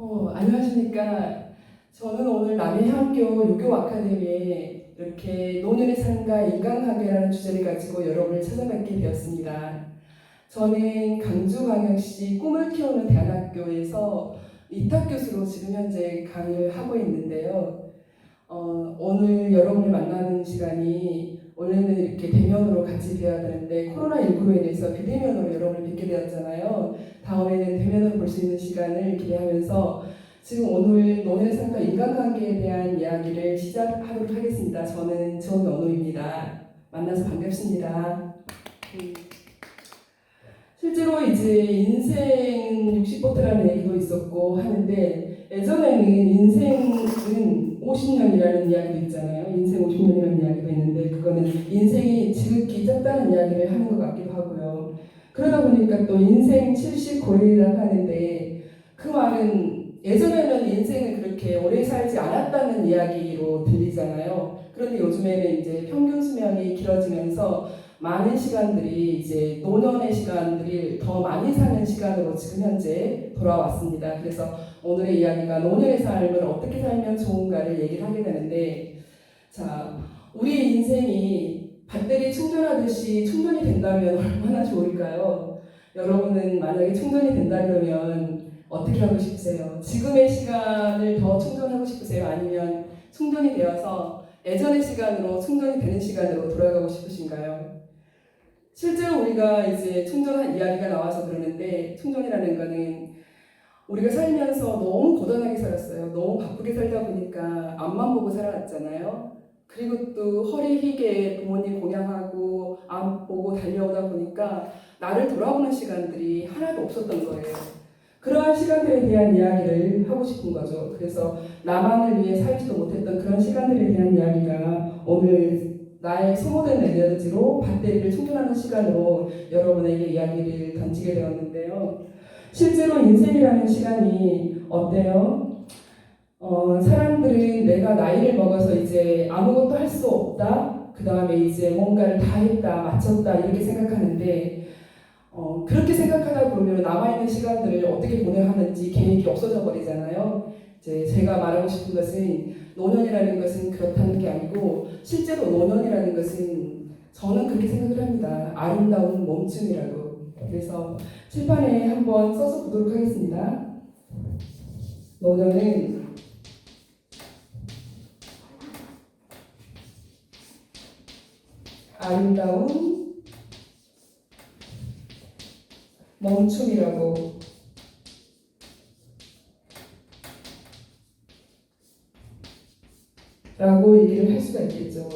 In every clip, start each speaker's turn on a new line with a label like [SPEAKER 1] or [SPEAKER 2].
[SPEAKER 1] 안녕하십니까. 저는 오늘 남해학교 유교 아카데미에 이렇게 노년의 삶과 인간관계라는 주제를 가지고 여러분을 찾아뵙게 되었습니다. 저는 강주광역시 꿈을 키우는 대안학교에서 이탁 교수로 지금 현재 강의를 하고 있는데요. 오늘 여러분을 만나는 시간이 원래는 이렇게 대면으로 같이 뵈야 되는데 코로나19로 인해서 비대면으로 여러분을 뵙게 되었잖아요. 다음에는 대면으로 볼 수 있는 시간을 기대하면서 지금 오늘 노년의 삶과 인간관계에 대한 이야기를 시작하도록 하겠습니다. 저는 정연우입니다. 만나서 반갑습니다. 실제로 이제 인생 60버트라는 얘기도 있었고 하는데 예전에는 인생은 50년이라는 이야기도 있잖아요. 인생 50년이라는 이야기도 있는데 그거는 인생이 지극히 짧다는 이야기를 하는 것 같기도 하고요. 그러다 보니까 또 인생 70고일이라고 하는데 그 말은 예전에는 인생은 그렇게 오래 살지 않았다는 이야기로 들리잖아요. 그런데 요즘에는 이제 평균 수명이 길어지면서 많은 시간들이 이제 노년의 시간들이 더 많이 사는 시간으로 지금 현재 돌아왔습니다. 그래서 오늘의 이야기가 노년의 삶을 어떻게 살면 좋은가를 얘기를 하게 되는데, 자, 우리 인생이 배터리 충전하듯이 충전이 된다면 얼마나 좋을까요? 여러분은 만약에 충전이 된다 그러면 어떻게 하고 싶으세요? 지금의 시간을 더 충전하고 싶으세요? 아니면 충전이 되어서 예전의 시간으로 충전이 되는 시간으로 돌아가고 싶으신가요? 실제로 우리가 이제 충전한 이야기가 나와서 그러는데 충전이라는 거는 우리가 살면서 너무 고단하게 살았어요. 너무 바쁘게 살다 보니까 앞만 보고 살아왔잖아요. 그리고 또 허리 희게 부모님 공양하고 앞 보고 달려오다 보니까 나를 돌아보는 시간들이 하나도 없었던 거예요. 그러한 시간들에 대한 이야기를 하고 싶은 거죠. 그래서 나만을 위해 살지도 못했던 그런 시간들에 대한 이야기가 오늘 나의 소모된 에너지로 배터리를 충전하는 시간으로 여러분에게 이야기를 던지게 되었는데요. 실제로 인생이라는 시간이 어때요? 사람들은 내가 나이를 먹어서 이제 아무것도 할 수 없다. 그 다음에 이제 뭔가를 다 했다, 마쳤다 이렇게 생각하는데 그렇게 생각하다 보면 남아있는 시간들을 어떻게 보내야 하는지 계획이 없어져 버리잖아요. 이제 제가 말하고 싶은 것은 노년이라는 것은 그렇다는 게 아니고 실제로 노년이라는 것은 저는 그렇게 생각을 합니다. 아름다운 멈춤이라고. 그래서 칠판에 한번 써서 보도록 하겠습니다. 노년은 아름다운 멈춤이라고 얘기를 할 수가 있겠죠.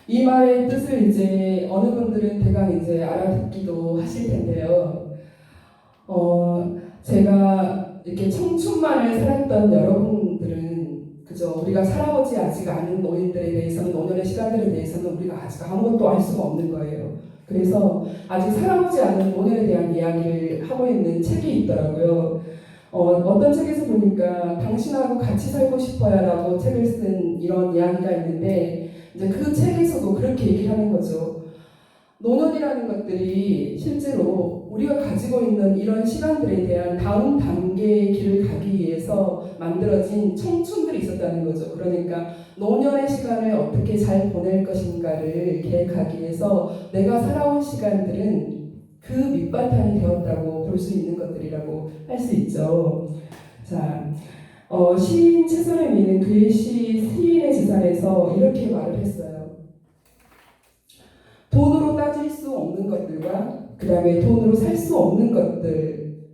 [SPEAKER 1] 이 말의 뜻을 이제 어느 분들은 대강 이제 알아듣기도 하실 텐데요. 제가 이렇게 청춘만을 살았던 여러분들은 그죠? 우리가 살아보지 아직 않은 노인들에 대해서는 노년의 시간들에 대해서는 우리가 아직 아무것도 알 수가 없는 거예요. 그래서 아직 살아보지 않은 노년에 대한 이야기를 하고 있는 책이 있더라고요. 어떤 책에서 보니까 당신하고 같이 살고 싶어야 라고 책을 쓴 이런 이야기가 있는데 이제 그 책에서도 그렇게 얘기를 하는 거죠. 노년이라는 것들이 실제로 우리가 가지고 있는 이런 시간들에 대한 다음 단계의 길을 가기 위해서 만들어진 청춘들이 있었다는 거죠. 그러니까 노년의 시간을 어떻게 잘 보낼 것인가를 계획하기 위해서 내가 살아온 시간들은 그 밑바탕이 되었다고 볼 수 있는 것들이라고 할 수 있죠. 자, 시인 채서рем이는 그의 시 시인의 재산에서 이렇게 말을 했어요. 돈으로 따질 수 없는 것들과 그 다음에 돈으로 살 수 없는 것들,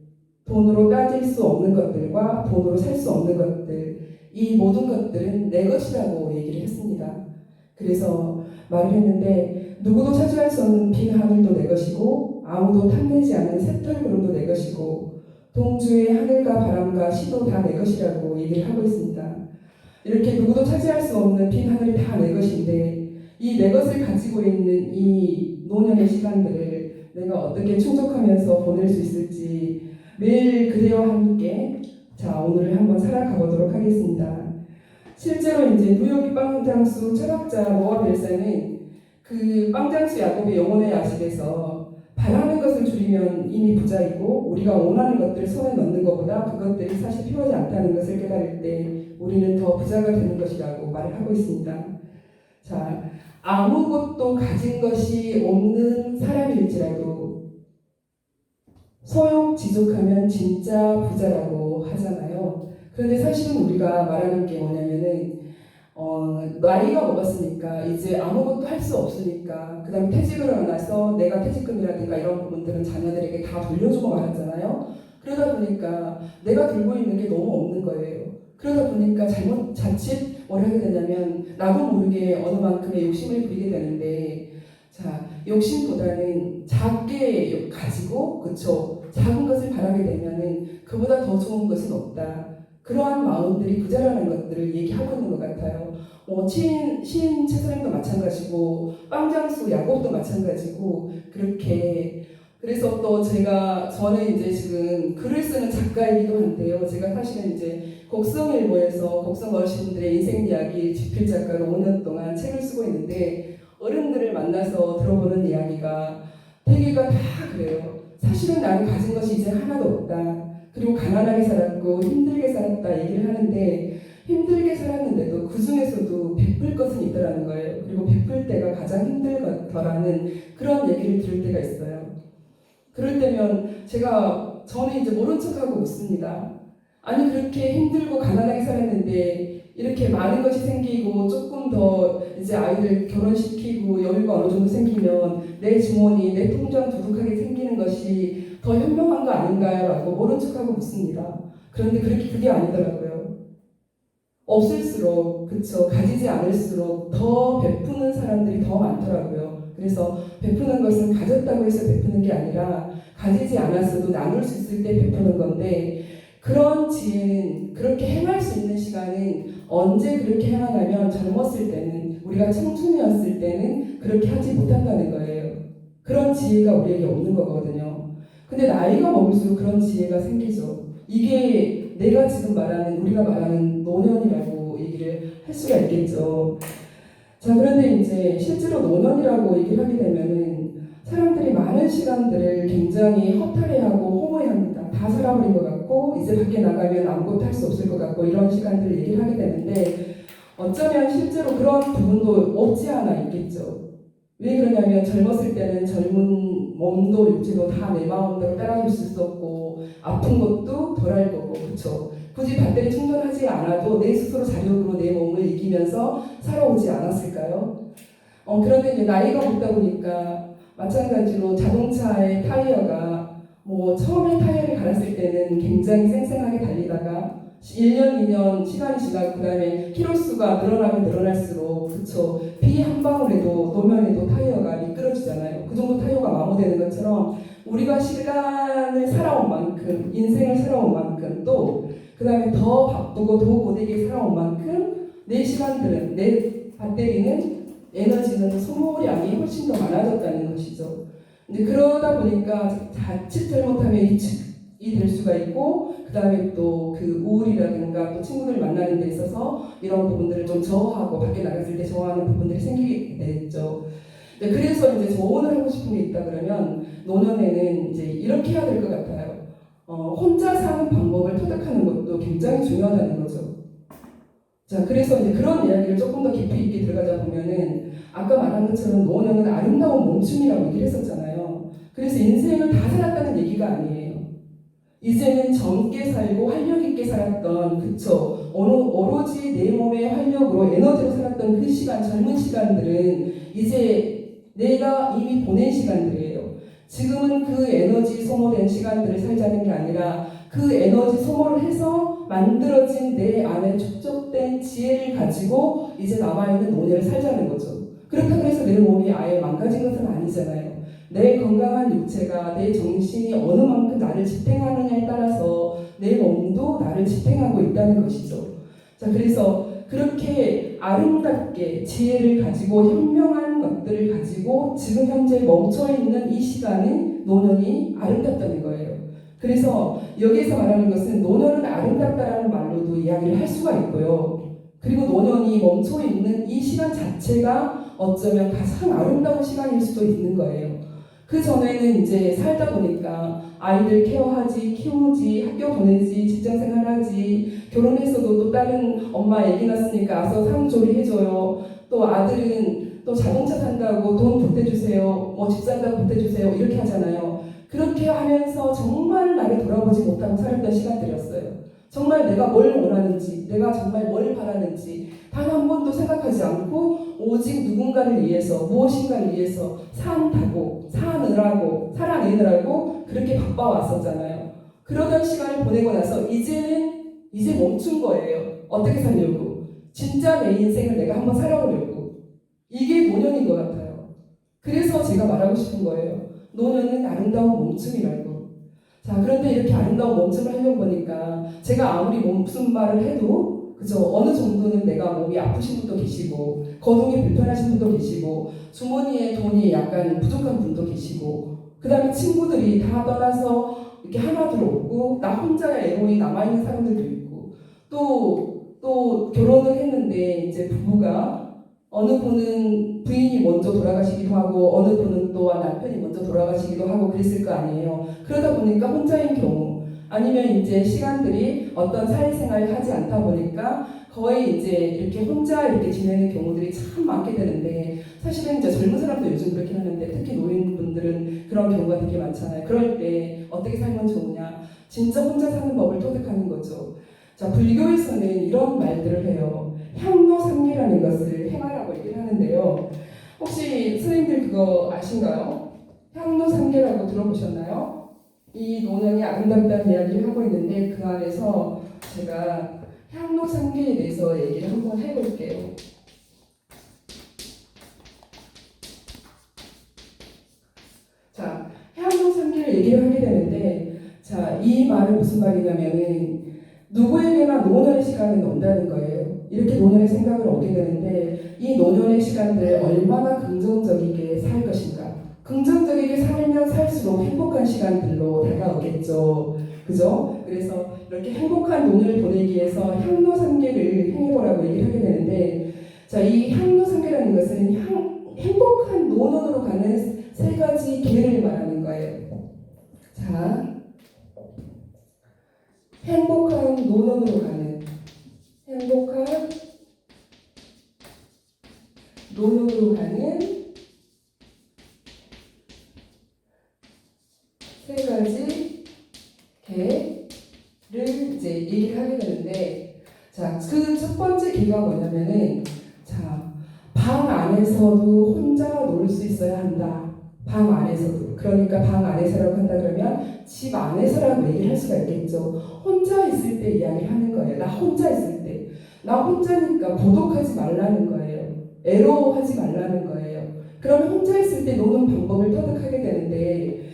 [SPEAKER 1] 돈으로 따질 수 없는 것들과 돈으로 살 수 없는 것들, 이 모든 것들은 내 것이라고 얘기를 했습니다. 그래서 말을 했는데 누구도 차지할 수 없는 빈 하늘도 내 것이고 아무도 탐내지 않는 새털구름도 내 것이고 동주의 하늘과 바람과 시도 다 내 것이라고 얘기를 하고 있습니다. 이렇게 누구도 차지할 수 없는 빈 하늘이 다 내 것인데 이 내 것을 가지고 있는 이 노년의 시간들을 내가 어떻게 충족하면서 보낼 수 있을지 매일 그대와 함께 자 오늘 한번 살아가 보도록 하겠습니다. 실제로 이제 뉴욕의 빵장수 철학자 노아 벨사는 그 빵장수 야곱의 영혼의 야식에서 바라는 것을 줄이면 이미 부자이고 우리가 원하는 것들을 손에 넣는 것 그것들이 사실 필요하지 않다는 것을 깨달을 때 우리는 더 부자가 되는 것이라고 말을 하고 있습니다. 자, 아무것도 가진 것이 없는 사람일지라도 소욕지족하면 진짜 부자라고 하잖아요. 그런데 사실은 우리가 말하는 게 뭐냐면은 나이가 먹었으니까 이제 아무것도 할 수 없으니까 그 다음에 퇴직을 하나서 내가 퇴직금이라든가 이런 부분들은 자녀들에게 다 돌려주고 말았잖아요. 그러다 보니까 내가 들고 있는 게 너무 없는 거예요. 그러다 보니까 자칫 뭘 하게 되냐면 나도 모르게 어느 만큼의 욕심을 부리게 되는데, 자, 욕심보다는 작게 가지고, 그쵸, 작은 것을 바라게 되면은 그보다 더 좋은 것은 없다. 그러한 마음들이 부자라는 것들을 얘기하고 있는 것 같아요. 시인 최선생도 마찬가지고 빵장수 야곱도 마찬가지고 그렇게. 그래서 또 저는 이제 지금 글을 쓰는 작가이기도 한데요. 제가 사실은 이제 곡성일보에서 곡성 어르신들의 인생 이야기 집필 작가로 5년 동안 책을 쓰고 있는데, 어른들을 만나서 들어보는 이야기가 대개가 다 그래요. 사실은 나는 가진 것이 이제 하나도 없다. 그리고 가난하게 살았고 힘들게 살았다 얘기를 하는데, 힘들게 살았는데도 그 중에서도 베풀 것은 있더라는 거예요. 그리고 베풀 때가 가장 힘들더라는 그런 얘기를 들을 때가 있어요. 그럴 때면 저는 이제 모른 척하고 웃습니다. 아니, 그렇게 힘들고 가난하게 살았는데 이렇게 많은 것이 생기고 조금 더 이제 아이들 결혼시키고 여유가 어느 정도 생기면 내 주머니, 내 통장 두둑하게 생기는 것이 더 현명한 거 아닌가요? 모른 척하고 웃습니다. 그런데 그게 아니더라고요. 없을수록, 그쵸, 가지지 않을수록 더 베푸는 사람들이 더 많더라고요. 그래서 베푸는 것은 가졌다고 해서 베푸는 게 아니라 가지지 않았어도 나눌 수 있을 때 베푸는 건데, 그런 지혜는, 그렇게 행할 수 있는 시간은 언제 그렇게 행하냐면 젊었을 때는, 우리가 청춘이었을 때는 그렇게 하지 못한다는 거예요. 그런 지혜가 우리에게 없는 거거든요. 근데 나이가 먹을수록 그런 지혜가 생기죠. 이게 내가 지금 우리가 말하는 노년이라고 얘기를 할 수가 있겠죠. 자, 그런데 이제 실제로 노년이라고 얘기를 하게 되면은 사람들이 많은 시간들을 굉장히 허탈해하고 허무해합니다. 다 살아버린 것 같고 이제 밖에 나가면 아무것도 할 수 없을 것 같고 이런 시간들을 얘기를 하게 되는데, 어쩌면 실제로 그런 부분도 없지 않아 있겠죠. 왜 그러냐면 젊었을 때는 젊은 몸도 육체도 다 내 마음대로 따라줄 수 없고 아픈 것도 덜할 거고, 그쵸? 굳이 배터리 충전하지 않아도 내 스스로 자력으로 내 몸을 이기면서 살아오지 않았을까요? 그런데 이제 나이가 먹다 보니까 마찬가지로 자동차의 타이어가 처음에 타이어를 갈았을 때는 굉장히 쌩쌩하게 달리다가 1년, 2년 시간이 지나고 그 다음에 키로수가 늘어나면 늘어날수록, 그쵸, 비 한 방울에도 노면에도 타이어가 미끄러지잖아요. 그 정도 타이어가 마모되는 것처럼 우리가 시간을 살아온 만큼, 인생을 살아온 만큼, 또 그 다음에 더 바쁘고 더 고되게 살아온 만큼 내 시간들은, 내 배터리는, 에너지는 소모량이 훨씬 더 많아졌다는 것이죠. 근데 그러다 보니까 자칫 잘못하면 이축이 될 수가 있고, 그 다음에 또 그 우울이라든가 또 친구들 만나는 데 있어서 이런 부분들을 좀 저하고 밖에 나갔을 때 저하는 부분들이 생기게 됐죠. 그래서 이제 조언을 하고 싶은 게 있다 그러면, 노년에는 이제 이렇게 해야 될 것 같아요. 혼자 사는 방법을 터득하는 것도 굉장히 중요하다는 거죠. 자, 그래서 이제 그런 이야기를 조금 더 깊이 있게 들어가다 보면은, 아까 말한 것처럼 노년은 아름다운 멈춤이라고 얘기를 했었잖아요. 그래서 인생을 다 살았다는 얘기가 아니에요. 이제는 젊게 살고 활력 있게 살았던, 그쵸, 오로지 내 몸의 활력으로 에너지로 살았던 그 시간, 젊은 시간들은 이제 내가 이미 보낸 시간들이에요. 지금은 그 에너지 소모된 시간들을 살자는 게 아니라 그 에너지 소모를 해서 만들어진 내 안에 축적된 지혜를 가지고 이제 남아있는 노년을 살자는 거죠. 그렇다고 해서 내 몸이 아예 망가진 것은 아니잖아요. 내 건강한 육체가, 내 정신이 어느 만큼 나를 지탱하느냐에 따라서 내 몸도 나를 지탱하고 있다는 것이죠. 자, 그래서 그렇게 아름답게 지혜를 가지고 현명한 것들을 가지고 지금 현재 멈춰있는 이 시간은 노년이 아름답다는 거예요. 그래서 여기에서 말하는 것은 노년은 아름답다라는 말로도 이야기를 할 수가 있고요. 그리고 노년이 멈춰있는 이 시간 자체가 어쩌면 가장 아름다운 시간일 수도 있는 거예요. 그 전에는 이제 살다 보니까 아이들 케어하지, 키우지, 학교 보내지, 직장 생활하지, 결혼했어도 또 다른 엄마 애기 낳았으니까 와서 상조리 해줘요. 또 아들은 또 자동차 산다고 돈 보태주세요. 뭐 집 산다고 보태주세요. 이렇게 하잖아요. 그렇게 하면서 정말 나를 돌아보지 못하고 살았던 시간들이었어요. 정말 내가 뭘 원하는지, 내가 정말 뭘 바라는지 단 한 번도 생각하지 않고 오직 누군가를 위해서, 무엇인가를 위해서 산다고, 살아내느라고 그렇게 바빠왔었잖아요. 그러던 시간을 보내고 나서 이제 멈춘 거예요. 어떻게 살려고? 진짜 내 인생을 내가 한번 살아보려고. 이게 노년인 것 같아요. 그래서 제가 말하고 싶은 거예요. 노년은 아름다운 멈춤이라고. 자, 그런데 이렇게 아름다운 멈춤을 하려고 보니까 제가 아무리 무슨 말을 해도 그죠? 어느 정도는 내가 몸이 아프신 분도 계시고 거동이 불편하신 분도 계시고 주머니에 돈이 약간 부족한 분도 계시고 그 다음에 친구들이 다 떠나서 이렇게 하나둘 없고 나 혼자의 애로이 남아있는 사람들도 있고 또 결혼을 했는데 이제 부부가 어느 분은 부인이 먼저 돌아가시기도 하고 어느 분은 또한 남편이 먼저 돌아가시기도 하고 그랬을 거 아니에요. 그러다 보니까 혼자인 경우 아니면 이제 시간들이 어떤 사회생활을 하지 않다 보니까 거의 이제 이렇게 혼자 이렇게 지내는 경우들이 참 많게 되는데 사실은 이제 젊은 사람도 요즘 그렇게 하는데 특히 노인분들은 그런 경우가 되게 많잖아요. 그럴 때 어떻게 살면 좋으냐? 진짜 혼자 사는 법을 터득하는 거죠. 자, 불교에서는 이런 말들을 해요. 향로삼계라는 것을 행하라고 얘기를 하는데요. 혹시 선생님들 그거 아신가요? 향로삼계라고 들어보셨나요? 이 노년이 아름답다는 이야기를 하고 있는데 그 안에서 제가 향로삼계에 대해서 얘기를 한번 해볼게요. 자, 향로삼계를 얘기를 하게 되는데 자, 이 말은 무슨 말이냐면은 누구에게나 노년의 시간은 온다는 거예요. 이렇게 노년의 생각을 오게 되는데 이 노년의 시간들 얼마나 긍정적이게 살 것인가. 긍정적이게 살면 살수록 행복한 시간들로 다가오겠죠. 그죠? 그래서 이렇게 행복한 노년을 보내기 위해서 향로삼계를 행해보라고 얘기를 하게 되는데 자, 이 향로삼계라는 것은 행복한 노년으로 가는 세 가지 길을 말하는 거예요. 자, 행복한 노년으로 가는 세 가지 개를 이제 얘기를 하게 되는데 자, 그 첫 번째 개가 뭐냐면은 자, 방 안에서도 혼자 놀 수 있어야 한다. 방 안에서도. 그러니까 방 안에서라고 한다 그러면 집 안에서라고 얘기를 할 수가 있겠죠. 혼자 있을 때 이야기를 하는 거예요. 나 혼자 있을 때. 나 혼자니까 고독하지 말라는 거예요. 애로워하지 말라는 거예요. 그러면 혼자 있을 때 노는 방법을 터득하게 되는데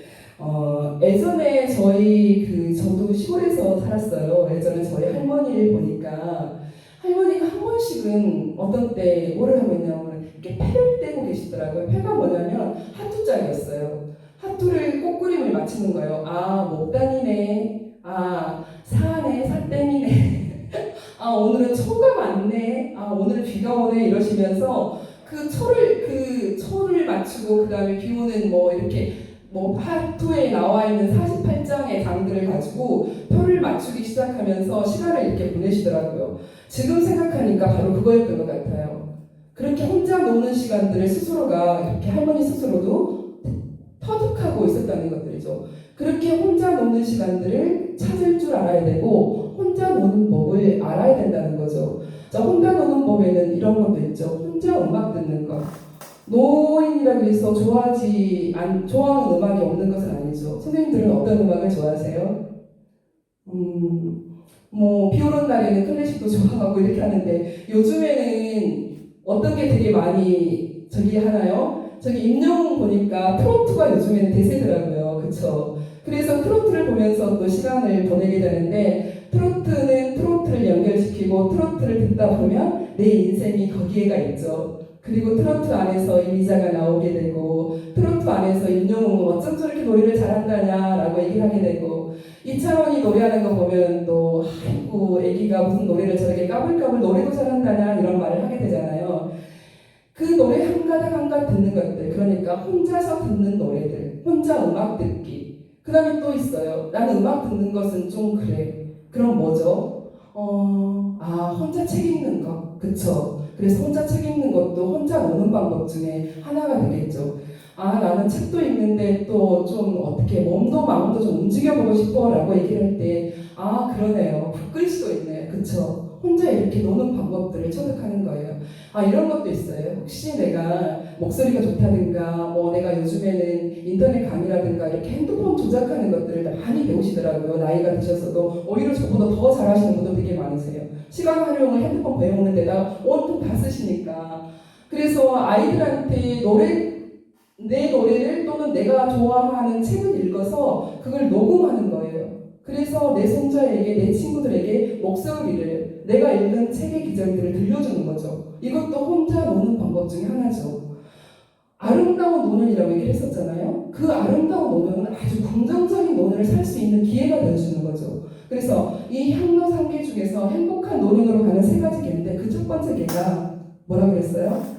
[SPEAKER 1] 예전에 저도 시골에서 살았어요. 예전에 저희 할머니를 보니까 할머니가 한 번씩은 어떤 때 뭐를 하고 있냐면 이렇게 패를 떼고 계시더라고요. 패가 뭐냐면 하투장이었어요. 하투를 꽃그림을 맞추는 거예요. 아, 목단이네. 아, 사네, 사땡이네. 아, 오늘은 초가 많네. 아, 오늘은 비가 오네. 이러시면서 그 초를 맞추고 그 다음에 비 오는 이렇게 하투에 나와 있는 48장의 장들을 가지고 표를 맞추기 시작하면서 시간을 이렇게 보내시더라고요. 지금 생각하니까 바로 그거였던 것 같아요. 그렇게 혼자 노는 시간들을 스스로가 이렇게 할머니 스스로도 터득하고 있었다는 것들이죠. 그렇게 혼자 노는 시간들을 찾을 줄 알아야 되고 혼자 노는 법을 알아야 된다는 거죠. 자, 혼자 노는 법에는 이런 것도 있죠. 혼자 음악 듣는 것. 노인이라고 해서 좋아하는 음악이 없는 것은 아니죠. 선생님들은 어떤 음악을 좋아하세요? 비 오는 날에는 클래식도 좋아하고 이렇게 하는데 요즘에는 어떤 게 되게 많이 하나요? 임영웅 보니까 트로트가 요즘에는 대세더라고요. 그쵸? 그래서 트로트를 보면서 또 시간을 보내게 되는데 트로트는 트로트를 연결시키고 트로트를 듣다 보면 내 인생이 거기에가 있죠. 그리고 트로트 안에서 이미자가 나오게 되고 트로트 안에서 임영웅은 어쩜 저렇게 노래를 잘한다냐라고 얘기를 하게 되고 이찬원이 노래하는 거 보면 또 아이고 애기가 무슨 노래를 저렇게 까불까불 노래도 잘한다냐 이런 말을 하게 되잖아요. 그 노래 한 가닥 한 가닥 듣는 것들 그러니까 혼자서 듣는 노래들 혼자 음악 듣기. 그 다음에 또 있어요. 나는 음악 듣는 것은 좀 그래. 그럼 뭐죠? 혼자 책 읽는 거. 그쵸? 그래서 혼자 책 읽는 것도 혼자 노는 방법 중에 하나가 되겠죠. 나는 책도 읽는데 또 좀 어떻게 몸도 마음도 좀 움직여보고 싶어 라고 얘기를 할 때, 그러네요. 바꿀 수도 있네요. 그쵸? 혼자 이렇게 노는 방법들을 터득하는 거예요. 이런 것도 있어요. 혹시 내가 목소리가 좋다든가, 뭐 내가 요즘에는 인터넷 강의라든가 이렇게 핸드폰 조작하는 것들을 많이 배우시더라고요. 나이가 드셔서도 오히려 저보다 더 잘하시는 분들 되게 많으세요. 시간 활용을 핸드폰 배우는 데다 온통 다 쓰시니까. 그래서 아이들한테 내 노래를 또는 내가 좋아하는 책을 읽어서 그걸 녹음하는 거예요. 그래서 내 손자에게, 내 친구들에게 목소리를, 내가 읽은 책의 기절들을 들려주는 거죠. 이것도 혼자 노는 방법 중에 하나죠. 아름다운 노년이라고 얘기를 했었잖아요. 그 아름다운 노년은 아주 긍정적인 노년을 살 수 있는 기회가 되어주는 거죠. 그래서 이 향로 3개 중에서 행복한 노년으로 가는 3가지 개인데 그 첫 번째 개가 뭐라고 그랬어요?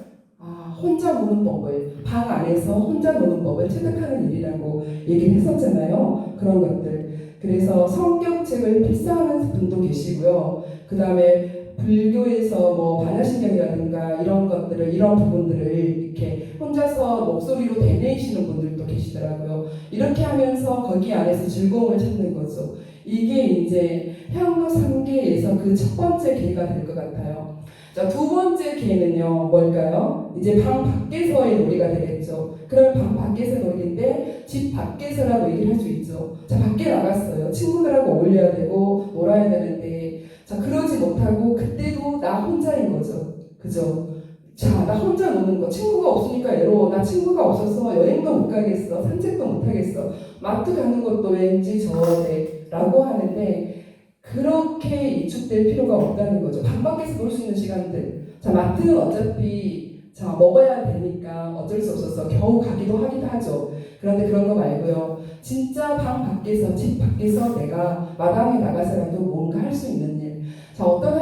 [SPEAKER 1] 혼자 노는 법을, 방 안에서 혼자 노는 법을 체득하는 일이라고 얘기를 했었잖아요. 그런 것들. 그래서 성경책을 필사하는 분도 계시고요. 그 다음에 불교에서 뭐 반야신경이라든가 이런 것들을, 이런 부분들을 이렇게 혼자서 목소리로 되뇌이시는 분들도 계시더라고요. 이렇게 하면서 거기 안에서 즐거움을 찾는 거죠. 이게 이제 향로 3개에서 그 첫 번째 계가 될 것 같아요. 자, 두 번째 기회는요, 뭘까요? 이제 방 밖에서의 놀이가 되겠죠. 그럼 방 밖에서 놀이인데, 집 밖에서라고 얘기를 할 수 있죠. 자, 밖에 나갔어요. 친구들하고 어울려야 되고, 놀아야 되는데, 자, 그러지 못하고, 그때도 나 혼자인 거죠. 그죠? 자, 나 혼자 노는 거. 친구가 없으니까 외로워. 나 친구가 없어서 여행도 못 가겠어. 산책도 못 하겠어. 마트 가는 것도 왠지 저래. 라고 하는데, 그렇게 위축될 필요가 없다는 거죠. 방 밖에서 놀 수 있는 시간들. 자, 마트는 어차피 먹어야 되니까 어쩔 수 없어서 겨우 가기도 하기도 하죠. 그런데 그런 거 말고요. 진짜 방 밖에서, 집 밖에서 내가 마당에 나가서라도 뭔가 할 수 있는 일. 어떤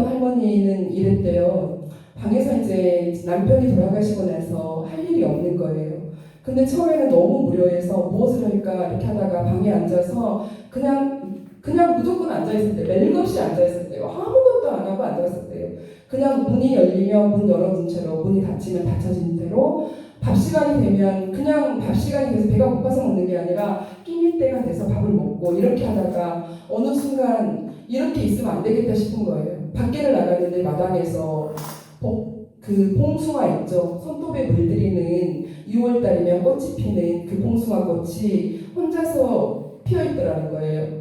[SPEAKER 1] 할머니는 이랬대요. 방에서 이제 남편이 돌아가시고 나서 할 일이 없는 거예요. 근데 처음에는 너무 무료해서 무엇을 할까 이렇게 하다가 방에 앉아서 그냥 무조건 앉아있었대요. 멜것이 앉아있었대요. 아무것도 안 하고 앉아있었대요. 그냥 문이 열리면 문 열어둔 채로, 문이 닫히면 닫혀진 채로, 밥 시간이 되면 그냥 밥 시간이 돼서 배가 고파서 먹는 게 아니라 끼니 때가 돼서 밥을 먹고 이렇게 하다가 어느 순간 이렇게 있으면 안 되겠다 싶은 거예요. 밖에를 나갔는데 마당에서 그 봉숭아 있죠. 손톱에 물들이는 6월달이면 꽃이 피는 그 봉숭아 꽃이 혼자서 피어있더라는 거예요.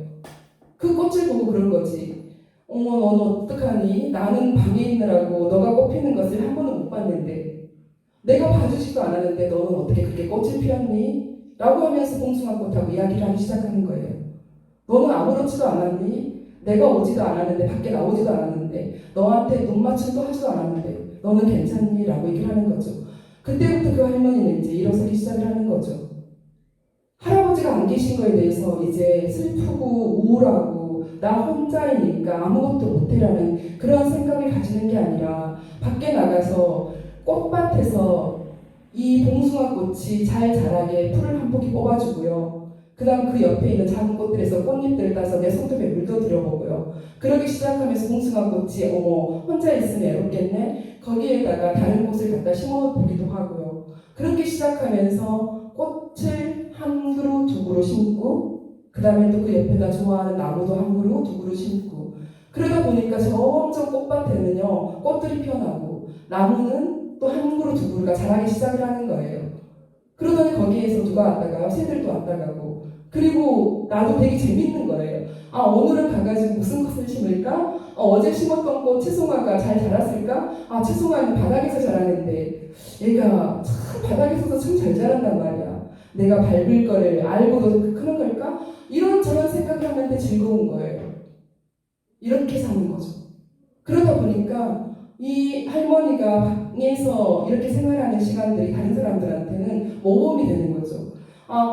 [SPEAKER 1] 그 꽃을 보고 그런 거지. 어머, 너는 어떡하니? 나는 방에 있느라고 너가 꽃 피는 것을 한 번은 못 봤는데, 내가 봐주지도 않았는데 너는 어떻게 그렇게 꽃을 피웠니? 라고 하면서 봉숭아꽃하고 이야기를 하기 시작하는 거예요. 너는 아무렇지도 않았니? 내가 오지도 않았는데, 밖에 나오지도 않았는데, 너한테 눈 맞춤도 하지도 않았는데 너는 괜찮니? 라고 얘기를 하는 거죠. 그때부터 그 할머니는 이제 일어서기 시작을 하는 거죠. 할아버지가 안 계신 거에 대해서 이제 슬프고 우울하고 나 혼자이니까 아무것도 못해라는 그런 생각을 가지는 게 아니라 밖에 나가서 꽃밭에서 이 봉숭아 꽃이 잘 자라게 풀을 한 포기 뽑아주고요. 그 다음 그 옆에 있는 작은 꽃들에서 꽃잎들을 따서 내 손톱에 물도 들여보고요. 그러기 시작하면서 봉숭아 꽃이 어머 혼자 있으면 외롭겠네? 거기에다가 다른 꽃을 갖다 심어보기도 하고요. 그렇게 시작하면서 꽃을 한 그루 두 그루 심고 그 다음에 또 그 옆에다 좋아하는 나무도 한 그루 두 그루 심고 그러다 보니까 점점 꽃밭에는요 꽃들이 피어나고 나무는 또 한 그루 두 그루가 자라기 시작을 하는 거예요. 그러더니 거기에서 누가 왔다가 새들도 왔다 가고 그리고 나도 되게 재밌는 거예요. 오늘은 가가지고 무슨 꽃을 심을까? 어제 심었던 꽃 채송화가 잘 자랐을까? 채송화는 바닥에서 자라는데 얘가 참 바닥에서도 참 잘 자란단 말이야. 내가 밟을 거를 알고도 그런 걸까? 이런저런 생각을 하는데 즐거운 거예요. 이렇게 사는 거죠. 그러다 보니까 이 할머니가 방에서 이렇게 생활하는 시간들이 다른 사람들한테는 모범이 되는 거죠.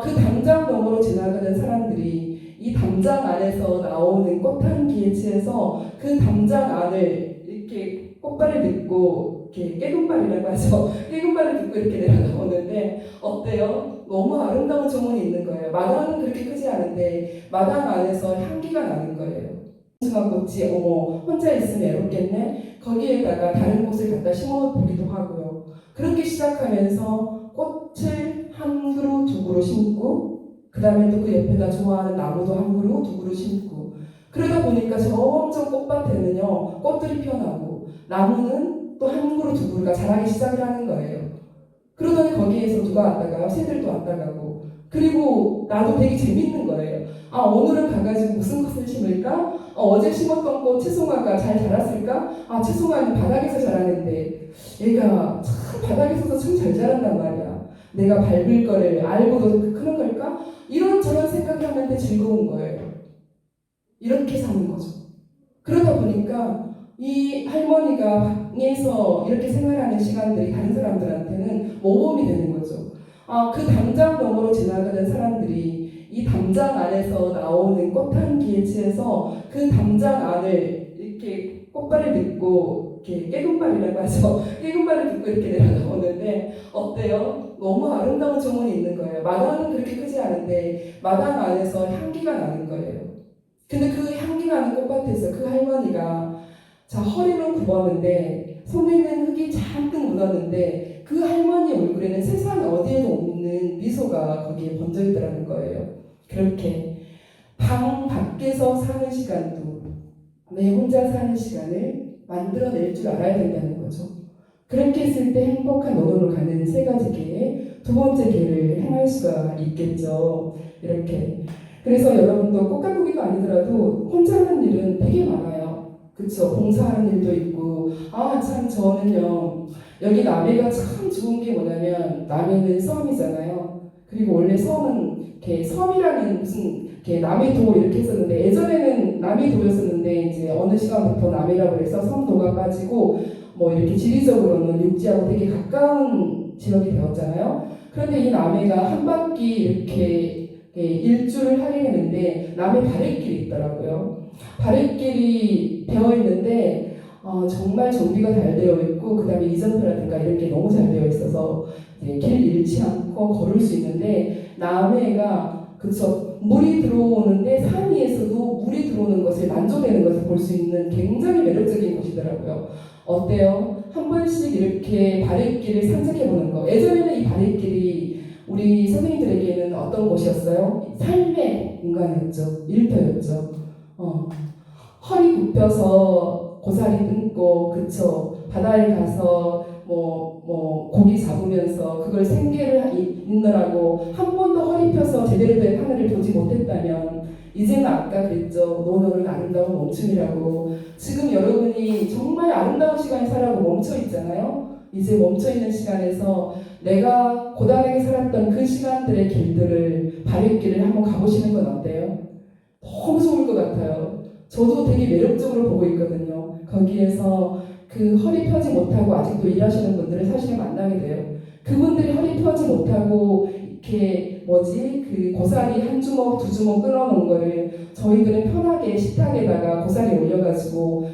[SPEAKER 1] 그 담장 너머로 지나가는 사람들이 이 담장 안에서 나오는 꽃향기에 취해서 그 담장 안을 이렇게 꽃발을 듣고 이렇게 깨금발이라고 하죠. 깨금발을 듣고 이렇게 내려다보는데 어때요? 너무 아름다운 정원이 있는 거예요. 마당은 그렇게 크지 않은데 마당 안에서 향기가 나는 거예요. 수막꽃이 어머 혼자 있으면 외롭겠네. 거기에다가 다른 꽃을 갖다 심어보기도 하고요. 그렇게 시작하면서 꽃을 한 그루 두 그루 심고 그 다음에 또 그 옆에다 좋아하는 나무도 한 그루 두 그루 심고 그러다 보니까 저 엄청 꽃밭에는요 꽃들이 피어나고 나무는 또 한 그루 두 그루가 자라기 시작을 하는 거예요. 그러더니 거기에서 누가 왔다가요 새들도 왔다 가고 그리고 나도 되게 재밌는 거예요. 아 오늘은 가가지고 무슨 꽃을 심을까? 어제 심었던 꽃 채송화가 잘 자랐을까? 아 채송화는 바닥에서 자라는데 얘가 참 바닥에서도 참 잘 자란단 말이야. 내가 밟을 거를 알고도 크는 걸까? 이런저런 생각을 하는데 즐거운 거예요. 이렇게 사는 거죠. 그러다 보니까 이 할머니가 방에서 이렇게 생활하는 시간들이 다른 사람들한테는 모범이 되는 거죠. 그 담장 너머로 지나가는 사람들이 이 담장 안에서 나오는 꽃향기에 취해서 그 담장 안을 이렇게 꽃발을 듣고 이렇게 깨금발이라고 하죠. 깨금발을 듣고 이렇게 내려다보는데 어때요? 너무 아름다운 정원이 있는 거예요. 마당은 그렇게 크지 않은데 마당 안에서 향기가 나는 거예요. 근데 그 향기 나는 꽃밭에서 그 할머니가 자 허리는 굽었는데 손에는 흙이 잔뜩 묻었는데 그 할머니 얼굴에는 세상 어디에도 없는 미소가 거기에 번져 있더라는 거예요. 그렇게 방 밖에서 사는 시간도 내 혼자 사는 시간을 만들어낼 줄 알아야 된다는 거죠. 그렇게 했을 때 행복한 노동을 가는 세 가지 계의 두 번째 계를 행할 수가 있겠죠. 이렇게. 그래서 여러분도 꽃가꾸기가 아니더라도 혼자 하는 일은 되게 많아요. 그쵸? 봉사하는 일도 있고 참 저는요 여기 남해가 참 좋은 게 뭐냐면 남해는 섬이잖아요. 그리고 원래 섬은 이렇게 섬이라는 무슨 이렇게 남해도 이렇게 했었는데 예전에는 남해도였었는데 이제 어느 시간부터 남해라고 해서 섬도가 빠지고 뭐 이렇게 지리적으로는 육지하고 되게 가까운 지역이 되었잖아요. 그런데 이 남해가 한 바퀴 이렇게 일주를 하게 되는데 남해 바랫길이 있더라고요. 바랫길이 되어 있는데 정말 정비가 잘 되어 있고 그 다음에 이전표라든가 이런 게 너무 잘 되어 있어서 길 잃지 않고 걸을 수 있는데 남해가 그쵸 물이 들어오는데 산 위에서도 물이 들어오는 것을 만족되는 것을 볼 수 있는 굉장히 매력적인 곳이더라고요. 어때요? 한 번씩 이렇게 바랫길을 산책해 보는 거. 예전에는 이 바랫길이 우리 선생님들에게는 어떤 곳이었어요? 삶의 공간이었죠. 일터였죠. 허리 굽혀서 고사리 끊고 그쵸 바다에 가서 고기 잡으면서 그걸 생계를 잇느라고 한 번도 허리 펴서 제대로 된 하늘을 보지 못했다면 이제는 아까 그랬죠. 노노는 아름다운 멈춤이라고. 지금 여러분이 정말 아름다운 시간에 살라고 멈춰 있잖아요. 이제 멈춰 있는 시간에서 내가 고단하게 살았던 그 시간들의 길들을 바랫길을 한번 가보시는 건 어때요? 너무 좋을 것 같아요. 저도 되게 매력적으로 보고 있거든요. 거기에서 그 허리 펴지 못하고 아직도 일하시는 분들을 사실은 만나게 돼요. 그분들이 허리 펴지 못하고 이렇게 그 고사리 한 주먹 두 주먹 끊어놓은 거를 저희들은 편하게 식탁에다가 고사리 올려가지고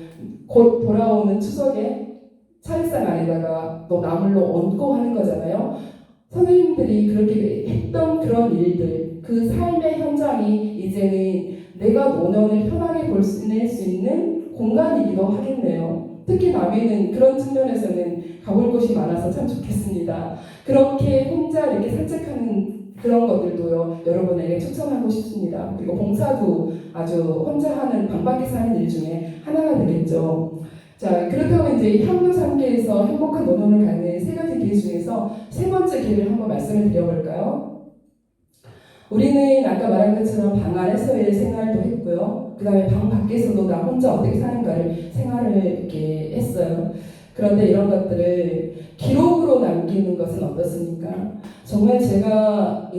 [SPEAKER 1] 곧 돌아오는 추석에 차례상 안에다가 또 나물로 얹고 하는 거잖아요. 선생님들이 그렇게 했던 그런 일들, 그 삶의 현장이 이제는 내가 노년을 편하게 보낼 수 있는 공간이기도 하겠네요. 특히 남해는 그런 측면에서는 가볼 곳이 많아서 참 좋겠습니다. 그렇게 혼자 이렇게 산책하는 그런 것들도요, 여러분에게 추천하고 싶습니다. 그리고 봉사도 아주 혼자 하는 방 밖에서 하는 일 중에 하나가 되겠죠. 자, 그렇다고 이제 향로 3개에서 행복한 노년을 가는 세 가지 길 중에서 세 번째 길을 한번 말씀을 드려볼까요? 우리는 아까 말한 것처럼 방 안에서의 생활도 했고요. 그 다음에 방 밖에서도 나 혼자 어떻게 사는가를 생활을 이렇게 했어요. 그런데 이런 것들을 기록으로 남기는 것은 어떻습니까? 정말 제가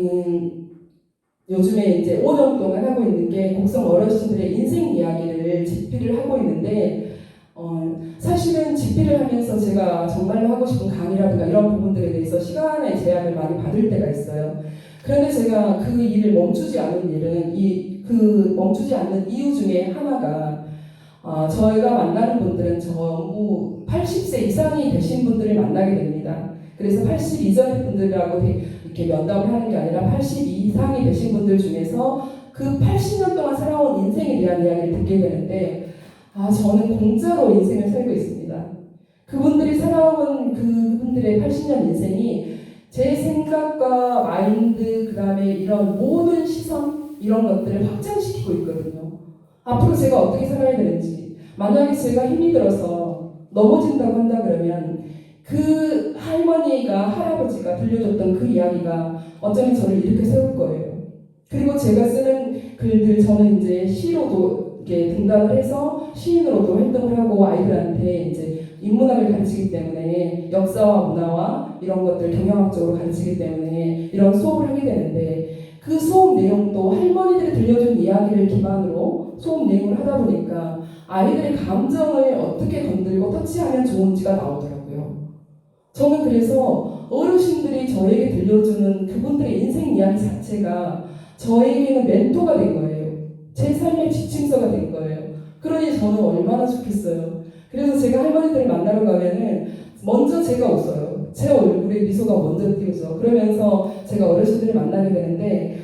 [SPEAKER 1] 요즘에 이제 5년 동안 하고 있는 게 곡성 어르신들의 인생 이야기를 집필을 하고 있는데 사실은 집필을 하면서 제가 정말로 하고 싶은 강의라든가 이런 부분들에 대해서 시간의 제약을 많이 받을 때가 있어요. 그런데 제가 그 일을 멈추지 않은 일은 멈추지 않는 이유 중에 하나가 저희가 만나는 분들은 전부 80세 이상이 되신 분들을 만나게 됩니다. 그래서 80 이전의 분들하고 이렇게 면담을 하는 게 아니라 80 이상이 되신 분들 중에서 그 80년 동안 살아온 인생에 대한 이야기를 듣게 되는데, 저는 공짜로 인생을 살고 있습니다. 그분들이 살아온 그분들의 80년 인생이 제 생각과 마인드, 그 다음에 이런 모든 시선, 이런 것들을 확장시키고 있거든요. 앞으로 제가 어떻게 살아야 되는지, 만약에 제가 힘이 들어서 넘어진다고 한다 그러면 그 할머니가, 할아버지가 들려줬던 그 이야기가 어쩌면 저를 이렇게 세울 거예요. 그리고 제가 쓰는 글들, 저는 이제 시로도 이렇게 등단을 해서 시인으로도 활동을 하고 아이들한테 이제 인문학을 가르치기 때문에 역사와 문화와 이런 것들 경영학적으로 가르치기 때문에 이런 수업을 하게 되는데, 그 수업 내용도 할머니들이 들려준 이야기를 기반으로 수업 내용을 하다 보니까 아이들의 감정을 어떻게 건들고 터치하면 좋은지가 나오더라고요. 저는 그래서 어르신들이 저에게 들려주는 그분들의 인생 이야기 자체가 저에게는 멘토가 된 거예요. 제 삶의 지침서가 된 거예요. 그러니 저는 얼마나 좋겠어요. 그래서 제가 할머니들을 만나러 가면은 먼저 제가 웃어요. 제 얼굴에 미소가 먼저 띄우죠. 그러면서 제가 어르신들을 만나게 되는데,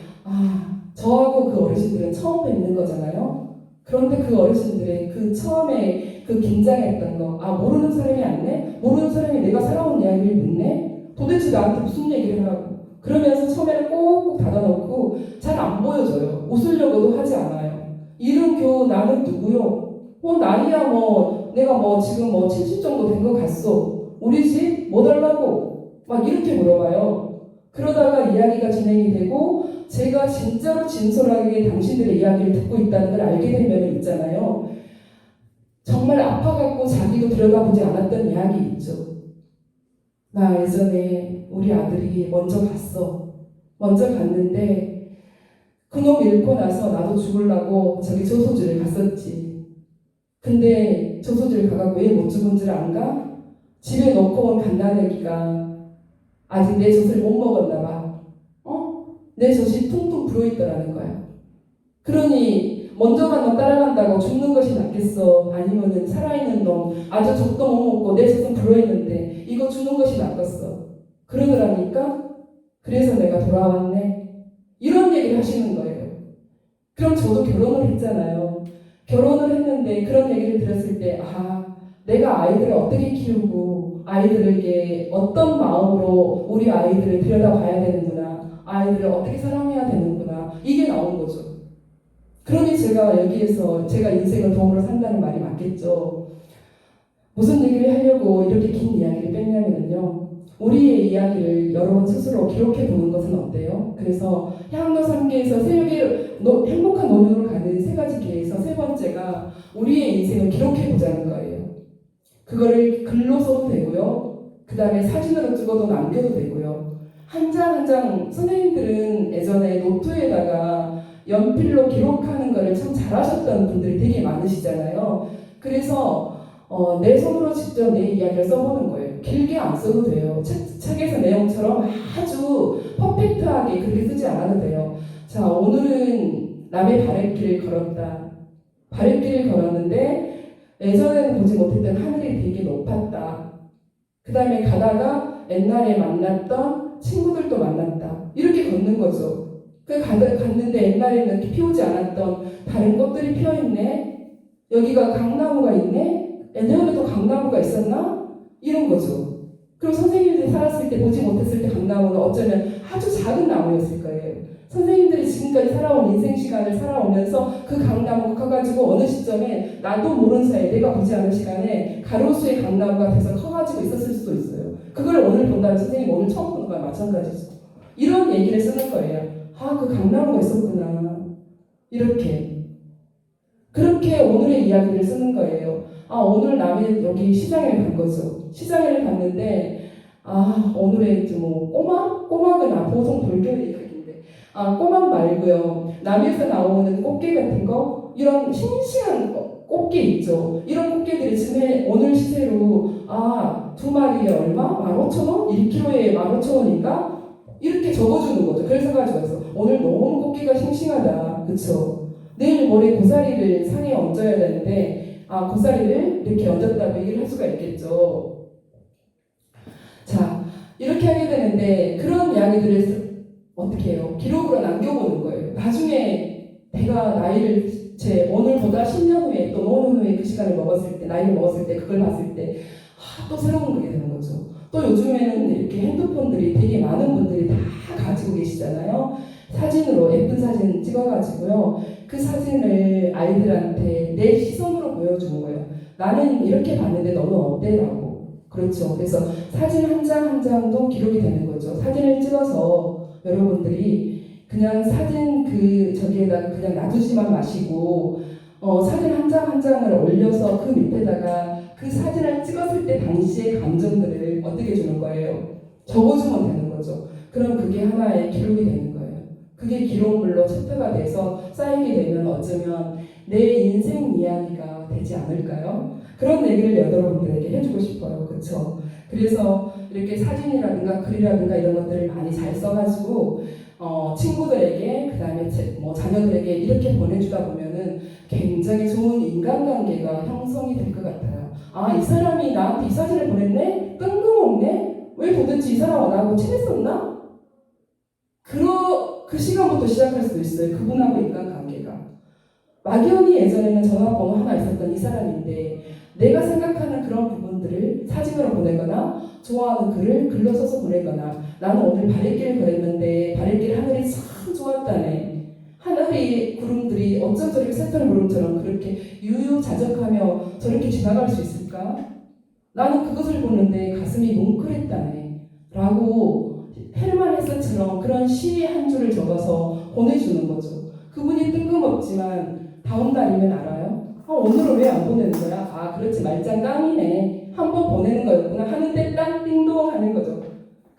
[SPEAKER 1] 저하고 그 어르신들은 처음 뵙는 거잖아요. 그런데 그 어르신들의 그 처음에 그 긴장했던 거, 모르는 사람이 왔네? 모르는 사람이 내가 살아온 이야기를 묻네? 도대체 나한테 무슨 얘기를 하라고? 그러면서 처음에는 꼭꼭 닫아놓고 잘 안 보여줘요. 웃으려고도 하지 않아요. 이름교 나는 누구요? 나이야 내가 지금 70 정도 된 거 같소. 우리 집 뭐 달라고? 막 이렇게 물어봐요. 그러다가 이야기가 진행이 되고 제가 진짜로 진솔하게 당신들의 이야기를 듣고 있다는 걸 알게 된 면이 있잖아요. 정말 아파갖고 자기도 들여다보지 않았던 이야기 있죠. 나 예전에 우리 아들이 먼저 갔어. 먼저 갔는데 그놈 잃고 나서 나도 죽으려고 저기 조소주를 갔었지. 근데 조소주를 가가 왜 못 죽은 줄 안가? 집에 놓고 온 갓난아기가 아직 내 젖을 못 먹었나 봐. 내 젖이 퉁퉁 불어있더라는 거야. 그러니 먼저 간 놈 따라간다고 죽는 것이 낫겠어? 아니면은 살아있는 놈 아주 젖도 못 먹고 내 젖은 불어있는데 이거 주는 것이 낫겠어? 그러더라니까. 그래서 내가 돌아왔네. 이런 얘기를 하시는 거예요. 그럼 저도 결혼을 했잖아요. 결혼을 했는데 그런 얘기를 들었을 때 내가 아이들을 어떻게 키우고 아이들에게 어떤 마음으로 우리 아이들을 들여다봐야 되는구나, 아이들을 어떻게 사랑해야 되는구나, 이게 나온 거죠. 그러니 제가 여기에서 제가 인생을 덤으로 산다는 말이 맞겠죠. 무슨 얘기를 하려고 이렇게 긴 이야기를 뺐냐면요, 우리의 이야기를 여러분 스스로 기록해 보는 것은 어때요? 그래서 향로 3개에서 행복한 노년으로 가는 3가지 계에서 3번째가 우리의 인생을 기록해 보자는 거예요. 그거를 글로 써도 되고요. 그 다음에 사진으로 찍어도 남겨도 되고요. 한 장 한 장 선생님들은 예전에 노트에다가 연필로 기록하는 거를 참 잘하셨던 분들이 되게 많으시잖아요. 그래서 내 손으로 직접 내 이야기를 써보는 거예요. 길게 안 써도 돼요. 책에서 내용처럼 아주 퍼펙트하게 그렇게 쓰지 않아도 돼요. 자, 오늘은 남의 바랫길을 걸었다. 바랫길을 걸었는데 예전에는 보지 못했던 하늘이 되게 높았다. 그 다음에 가다가 옛날에 만났던 친구들도 만났다. 이렇게 걷는 거죠. 갔는데 옛날에는 이렇게 피우지 않았던 다른 꽃들이 피어있네. 여기가 강나무가 있네. 예전에도 강나무가 있었나? 이런 거죠. 그럼 선생님들이 살았을 때 보지 못했을 때 강나무는 어쩌면 아주 작은 나무였을 거예요. 선생님들이 지금까지 살아온 인생 시간을 살아오면서 그 강나무가 커가지고 어느 시점에 나도 모르는 사이에 내가 보지 않은 시간에 가로수의 강나무가 돼서 커가지고 있었을 수도 있어요. 그걸 오늘 본다면 선생님 오늘 처음 보는 거랑 마찬가지죠. 이런 얘기를 쓰는 거예요. 그 강나무가 있었구나. 이렇게. 그렇게 오늘의 이야기를 쓰는 거예요. 오늘 남의 여기 시장에 간 거죠. 시장에 갔는데 오늘의 꼬막은 보통 돌견의 이야기인데 꼬막 말고요. 남에서 나오는 꽃게 같은 거, 이런 싱싱한 꽃게 있죠. 이런 꽃게들이 지금 오늘 시세로 2마리에 얼마? 15,000원? 1kg에 15,000원인가? 이렇게 적어주는 거죠. 그래서 가지고 오늘 너무 꽃게가 싱싱하다. 그쵸? 내일 모레 고사리를 상에 얹어야 되는데 고사리를 이렇게 얹었다고 얘기를 할 수가 있겠죠. 자, 이렇게 하게 되는데 그런 이야기들을 어떻게 해요? 기록으로 남겨보는 거예요. 나중에 내가 나이를 오늘보다 10년 후에 또 5년 후에 그 시간을 먹었을 때, 나이를 먹었을 때 그걸 봤을 때 또 새로운 거게 되는 거죠. 또 요즘에는 이렇게 핸드폰들이 되게 많은 분들이 다 가지고 계시잖아요. 사진으로 예쁜 사진 찍어가지고요. 그 사진을 아이들한테 내 시선으로 보여주는 거예요. 나는 이렇게 봤는데 너는 어때? 라고. 그렇죠. 그래서 사진 한 장 한 장도 기록이 되는 거죠. 사진을 찍어서 여러분들이 그냥 사진 저기에다가 그냥 놔두지만 마시고 사진 한 장 한 장을 올려서 그 밑에다가 그 사진을 찍었을 때 당시의 감정들을 어떻게 주는 거예요? 적어주면 되는 거죠. 그럼 그게 하나의 기록이 되는 거예요. 그게 기록물로 챕터가 돼서 쌓이게 되면 어쩌면 내 인생 이야기가 되지 않을까요? 그런 얘기를 여러분들에게 해주고 싶어요. 그렇죠? 그래서 이렇게 사진이라든가 글이라든가 이런 것들을 많이 잘 써가지고 친구들에게 그다음에 자녀들에게 이렇게 보내주다 보면은 굉장히 좋은 인간관계가 형성이 될 것 같아요. 이 사람이 나한테 이 사진을 보냈네? 뜬금없네? 왜 도대체 이 사람하고 나하고 친했었나? 그 시간부터 시작할 수도 있어요. 그분하고 인간관계가. 막연히 예전에는 전화번호 하나 있었던 이 사람인데 내가 생각하는 그런 부분들을 사진으로 보내거나 좋아하는 글을 글로 써서 보내거나 나는 오늘 바닷길을 걸었는데 바닷길 하늘이 참 좋았다네. 하늘의 구름들이 어쩜 저렇게 새털 구름처럼 그렇게 유유자적하며 저렇게 지나갈 수 있을까? 나는 그것을 보는데 가슴이 뭉클했다네. 라고 헤르만 헤세처럼 그런 시 한 줄을 적어서 보내주는 거죠. 그분이 뜬금없지만 다음 달이면 알아요? 오늘은 왜 안 보내는 거야? 그렇지 말짱 깡이네. 한 번 보내는 거였구나 하는데 딴 띵동 하는 거죠.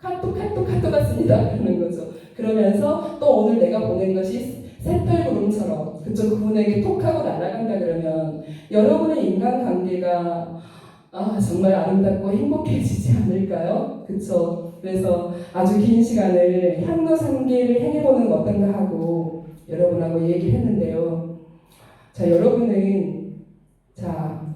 [SPEAKER 1] 카톡 왔습니다 그러는 거죠. 그러면서 또 오늘 내가 보낸 것이 새털구름처럼 그쪽 그분에게 톡하고 날아간다 그러면 여러분의 인간관계가 정말 아름답고 행복해지지 않을까요? 그쵸? 그래서 아주 긴 시간을 향로상계를 행해보는 거 어떤가 하고 여러분하고 얘기를 했는데요. 자, 여러분은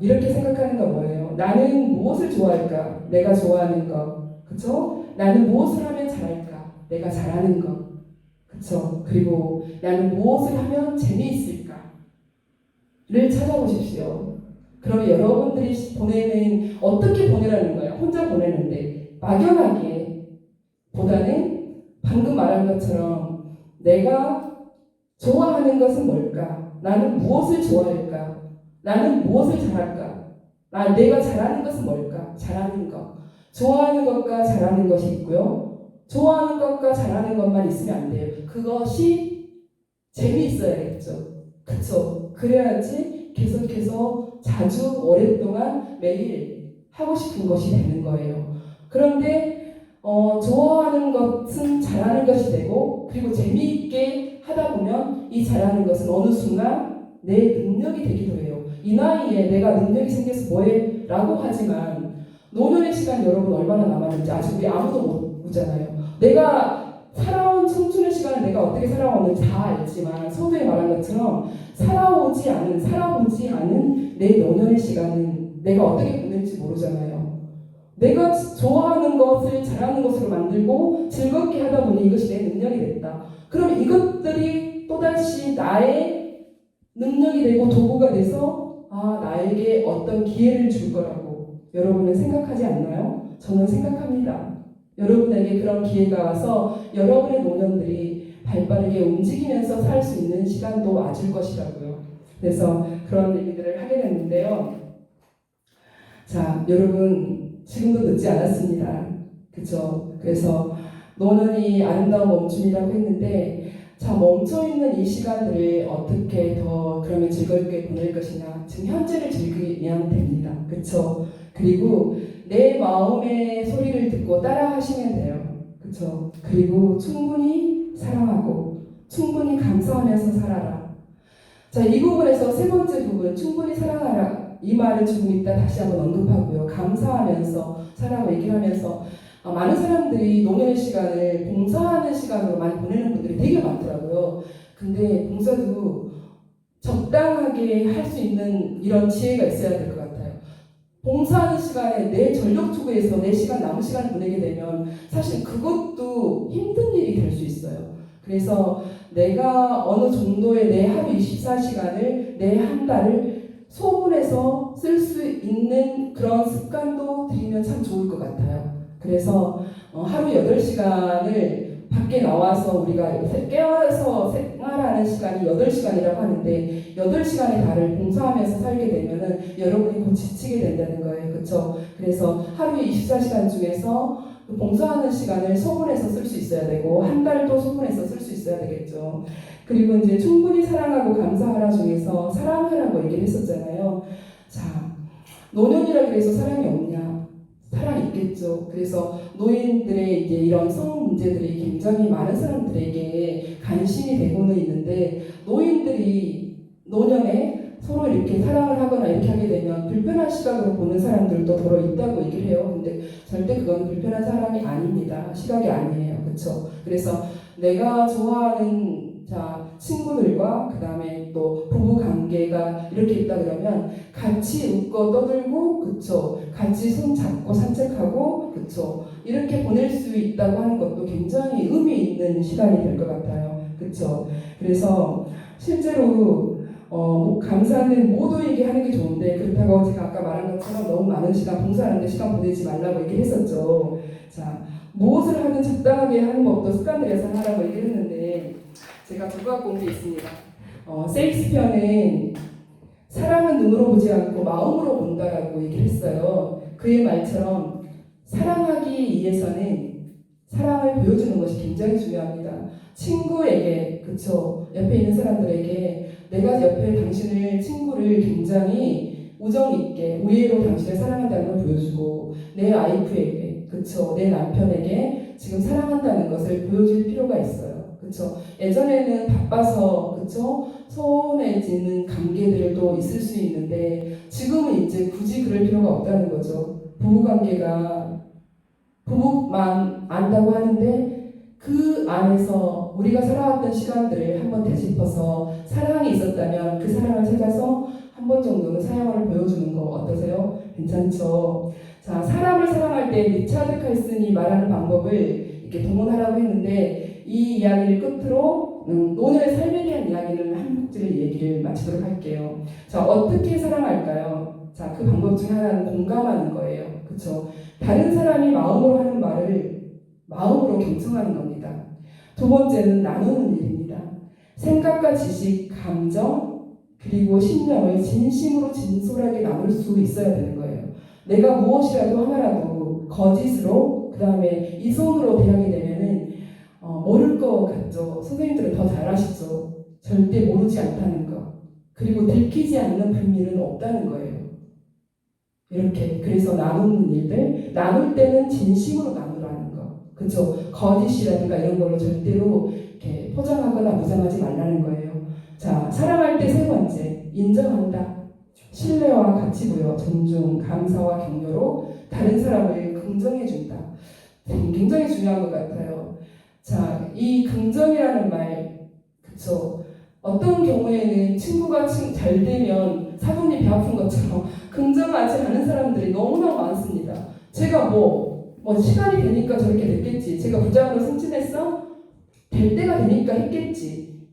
[SPEAKER 1] 이렇게 생각하는 거 뭐예요? 나는 무엇을 좋아할까? 내가 좋아하는 거. 그쵸? 나는 무엇을 하면 잘할까? 내가 잘하는 거. 그쵸? 그리고 나는 무엇을 하면 재미있을까? 를 찾아보십시오. 그러면 여러분들이 어떻게 보내라는 거예요? 혼자 보내는데 막연하게 보다는 방금 말한 것처럼 내가 좋아하는 것은 뭘까? 나는 무엇을 좋아할까? 나는 무엇을 잘할까? 내가 잘하는 것은 뭘까? 잘하는 것. 좋아하는 것과 잘하는 것이 있고요. 좋아하는 것과 잘하는 것만 있으면 안 돼요. 그것이 재미있어야겠죠. 그쵸? 그래야지 계속해서 자주 오랫동안 매일 하고 싶은 것이 되는 거예요. 그런데 좋아하는 것은 잘하는 것이 되고 그리고 재미있게 하다 보면 이 잘하는 것은 어느 순간 내 능력이 되기도 해요. 이 나이에 내가 능력이 생겨서 뭐해? 라고 하지만 노년의 시간 여러분 얼마나 남았는지 아직 우리 아무도 못 묻잖아요. 내가 살아온 청춘의 시간을 내가 어떻게 살아왔는지 다 알지만 서두에 말한 것처럼 살아보지 않은 내 노년의 시간은 내가 어떻게 보낼지 모르잖아요. 내가 좋아하는 것을 잘하는 것으로 만들고 즐겁게 하다 보니 이것이 내 능력이 됐다. 그럼 이것들이 또다시 나의 능력이 되고 도구가 돼서 나에게 어떤 기회를 줄 거라고 여러분은 생각하지 않나요? 저는 생각합니다. 여러분에게 그런 기회가 와서 여러분의 노년들이 발빠르게 움직이면서 살 수 있는 시간도 와줄 것이라고요. 그래서 그런 얘기들을 하게 됐는데요. 자, 여러분 지금도 늦지 않았습니다. 그렇죠? 그래서 노년이 아름다운 멈춤이라고 했는데 멈춰있는 이 시간들을 어떻게 더 그러면 즐겁게 보낼 것이냐. 지금 현재를 즐기면 됩니다. 그렇죠? 그리고 내 마음의 소리를 듣고 따라 하시면 돼요. 그렇죠? 그리고 충분히 사랑하고 충분히 감사하면서 살아라. 자, 이 부분에서 세 번째 부분 충분히 사랑하라. 이 말을 조금 이따 다시 한번 언급하고요. 감사하면서 살라고 얘기를 하면서 많은 사람들이 노년의 시간을 봉사하는 시간으로 많이 보내는 분들이 되게 많더라고요. 근데 봉사도 적당하게 할 수 있는 이런 지혜가 있어야 될 것 같아요. 봉사하는 시간에 내 전력 투구해서 내 시간 남은 시간을 보내게 되면 사실 그것도 힘든 일이 될 수 있어요. 그래서 내가 어느 정도의 내 하루 24시간을 내 한 달을 소분해서 쓸 수 있는 그런 습관도 들이면 참 좋을 것 같아요. 그래서 하루 8시간을 밖에 나와서 우리가 깨어서 생활하는 시간이 8시간이라고 하는데 8시간의 달을 봉사하면서 살게 되면은 여러분이 곧 지치게 된다는 거예요. 그렇죠? 그래서 하루에 24시간 중에서 봉사하는 시간을 소분해서 쓸 수 있어야 되고 한 달도 소분해서 쓸 수 있어야 되겠죠. 그리고 이제 충분히 사랑하고 감사하라 중에서 사랑하라고 얘기를 했었잖아요. 자, 노년이라 그래서 사랑이 없냐? 사랑이 있겠죠. 그래서 노인들의 이제 이런 성 문제들이 굉장히 많은 사람들에게 관심이 되고는 있는데 노인들이 노년에 서로 이렇게 사랑을 하거나 이렇게 하게 되면 불편한 시각으로 보는 사람들도 더러 있다고 얘기를 해요. 근데 절대 그건 불편한 사랑이 아닙니다. 시각이 아니에요. 그렇죠? 그래서 내가 좋아하는 친구들과 그 다음에 또 부부 관계가 이렇게 있다 그러면 같이 웃고 떠들고 그쵸 같이 손 잡고 산책하고 그쵸 이렇게 보낼 수 있다고 하는 것도 굉장히 의미 있는 시간이 될 것 같아요. 그쵸 그래서 실제로 감사는 모두에게 하는 게 좋은데 그렇다고 제가 아까 말한 것처럼 너무 많은 시간 봉사하는데 시간 보내지 말라고 얘기를 했었죠. 자 무엇을 하든 적당하게 하는 법도 습관들에서 하라고 얘기를 했는데 제가 두고 갖고 온 게 있습니다. 셰익스피어는 사랑은 눈으로 보지 않고 마음으로 본다라고 얘기를 했어요. 그의 말처럼 사랑하기 위해서는 사랑을 보여주는 것이 굉장히 중요합니다. 친구에게, 그쵸, 옆에 있는 사람들에게 내가 옆에 당신을, 친구를 굉장히 우정 있게 우애로 당신을 사랑한다는 걸 보여주고 내 와이프에게, 그쵸, 내 남편에게 지금 사랑한다는 것을 보여줄 필요가 있어요. 그쵸? 예전에는 바빠서 그쵸? 소원해지는 관계들도 있을 수 있는데 지금은 이제 굳이 그럴 필요가 없다는 거죠. 부부관계가 부부만 안다고 하는데 그 안에서 우리가 살아왔던 시간들을 한번 되짚어서 사랑이 있었다면 그 사랑을 찾아서 한 번 정도는 사랑을 보여주는 거 어떠세요? 괜찮죠? 자, 사람을 사랑할 때 리차드 칼슨이 말하는 방법을 이렇게 동원하라고 했는데 이 이야기를 끝으로 노년의 삶에 대한 이야기를 한 목지를 얘기를 마치도록 할게요. 자, 어떻게 사랑할까요? 자, 그 방법 중 하나는 공감하는 거예요. 그렇죠? 다른 사람이 마음으로 하는 말을 마음으로 경청하는 겁니다. 두 번째는 나누는 일입니다. 생각과 지식, 감정, 그리고 신념을 진심으로 진솔하게 나눌 수 있어야 되는 거예요. 내가 무엇이라도 하나라도 거짓으로 그 다음에 이성으로 대하게 되면은 모를 것 같죠. 선생님들은 더 잘 아시죠. 절대 모르지 않다는 거. 그리고 들키지 않는 비밀은 없다는 거예요. 이렇게 그래서 나누는 일들 나눌 때는 진심으로 나누라는 거. 그렇죠. 거짓이라든가 이런 걸로 절대로 이렇게 포장하거나 무장하지 말라는 거예요. 자, 사랑할 때 세 번째 인정한다. 신뢰와 가치 부여, 존중, 감사와 격려로 다른 사람을 긍정해준다. 굉장히 중요한 것 같아요. 자, 이 긍정이라는 말, 그쵸? 어떤 경우에는 친구가 잘 되면 사돈이 배 아픈 것처럼 긍정하지 않은 사람들이 너무나 많습니다. 제가 시간이 되니까 저렇게 됐겠지. 제가 부장으로 승진했어? 될 때가 되니까 했겠지.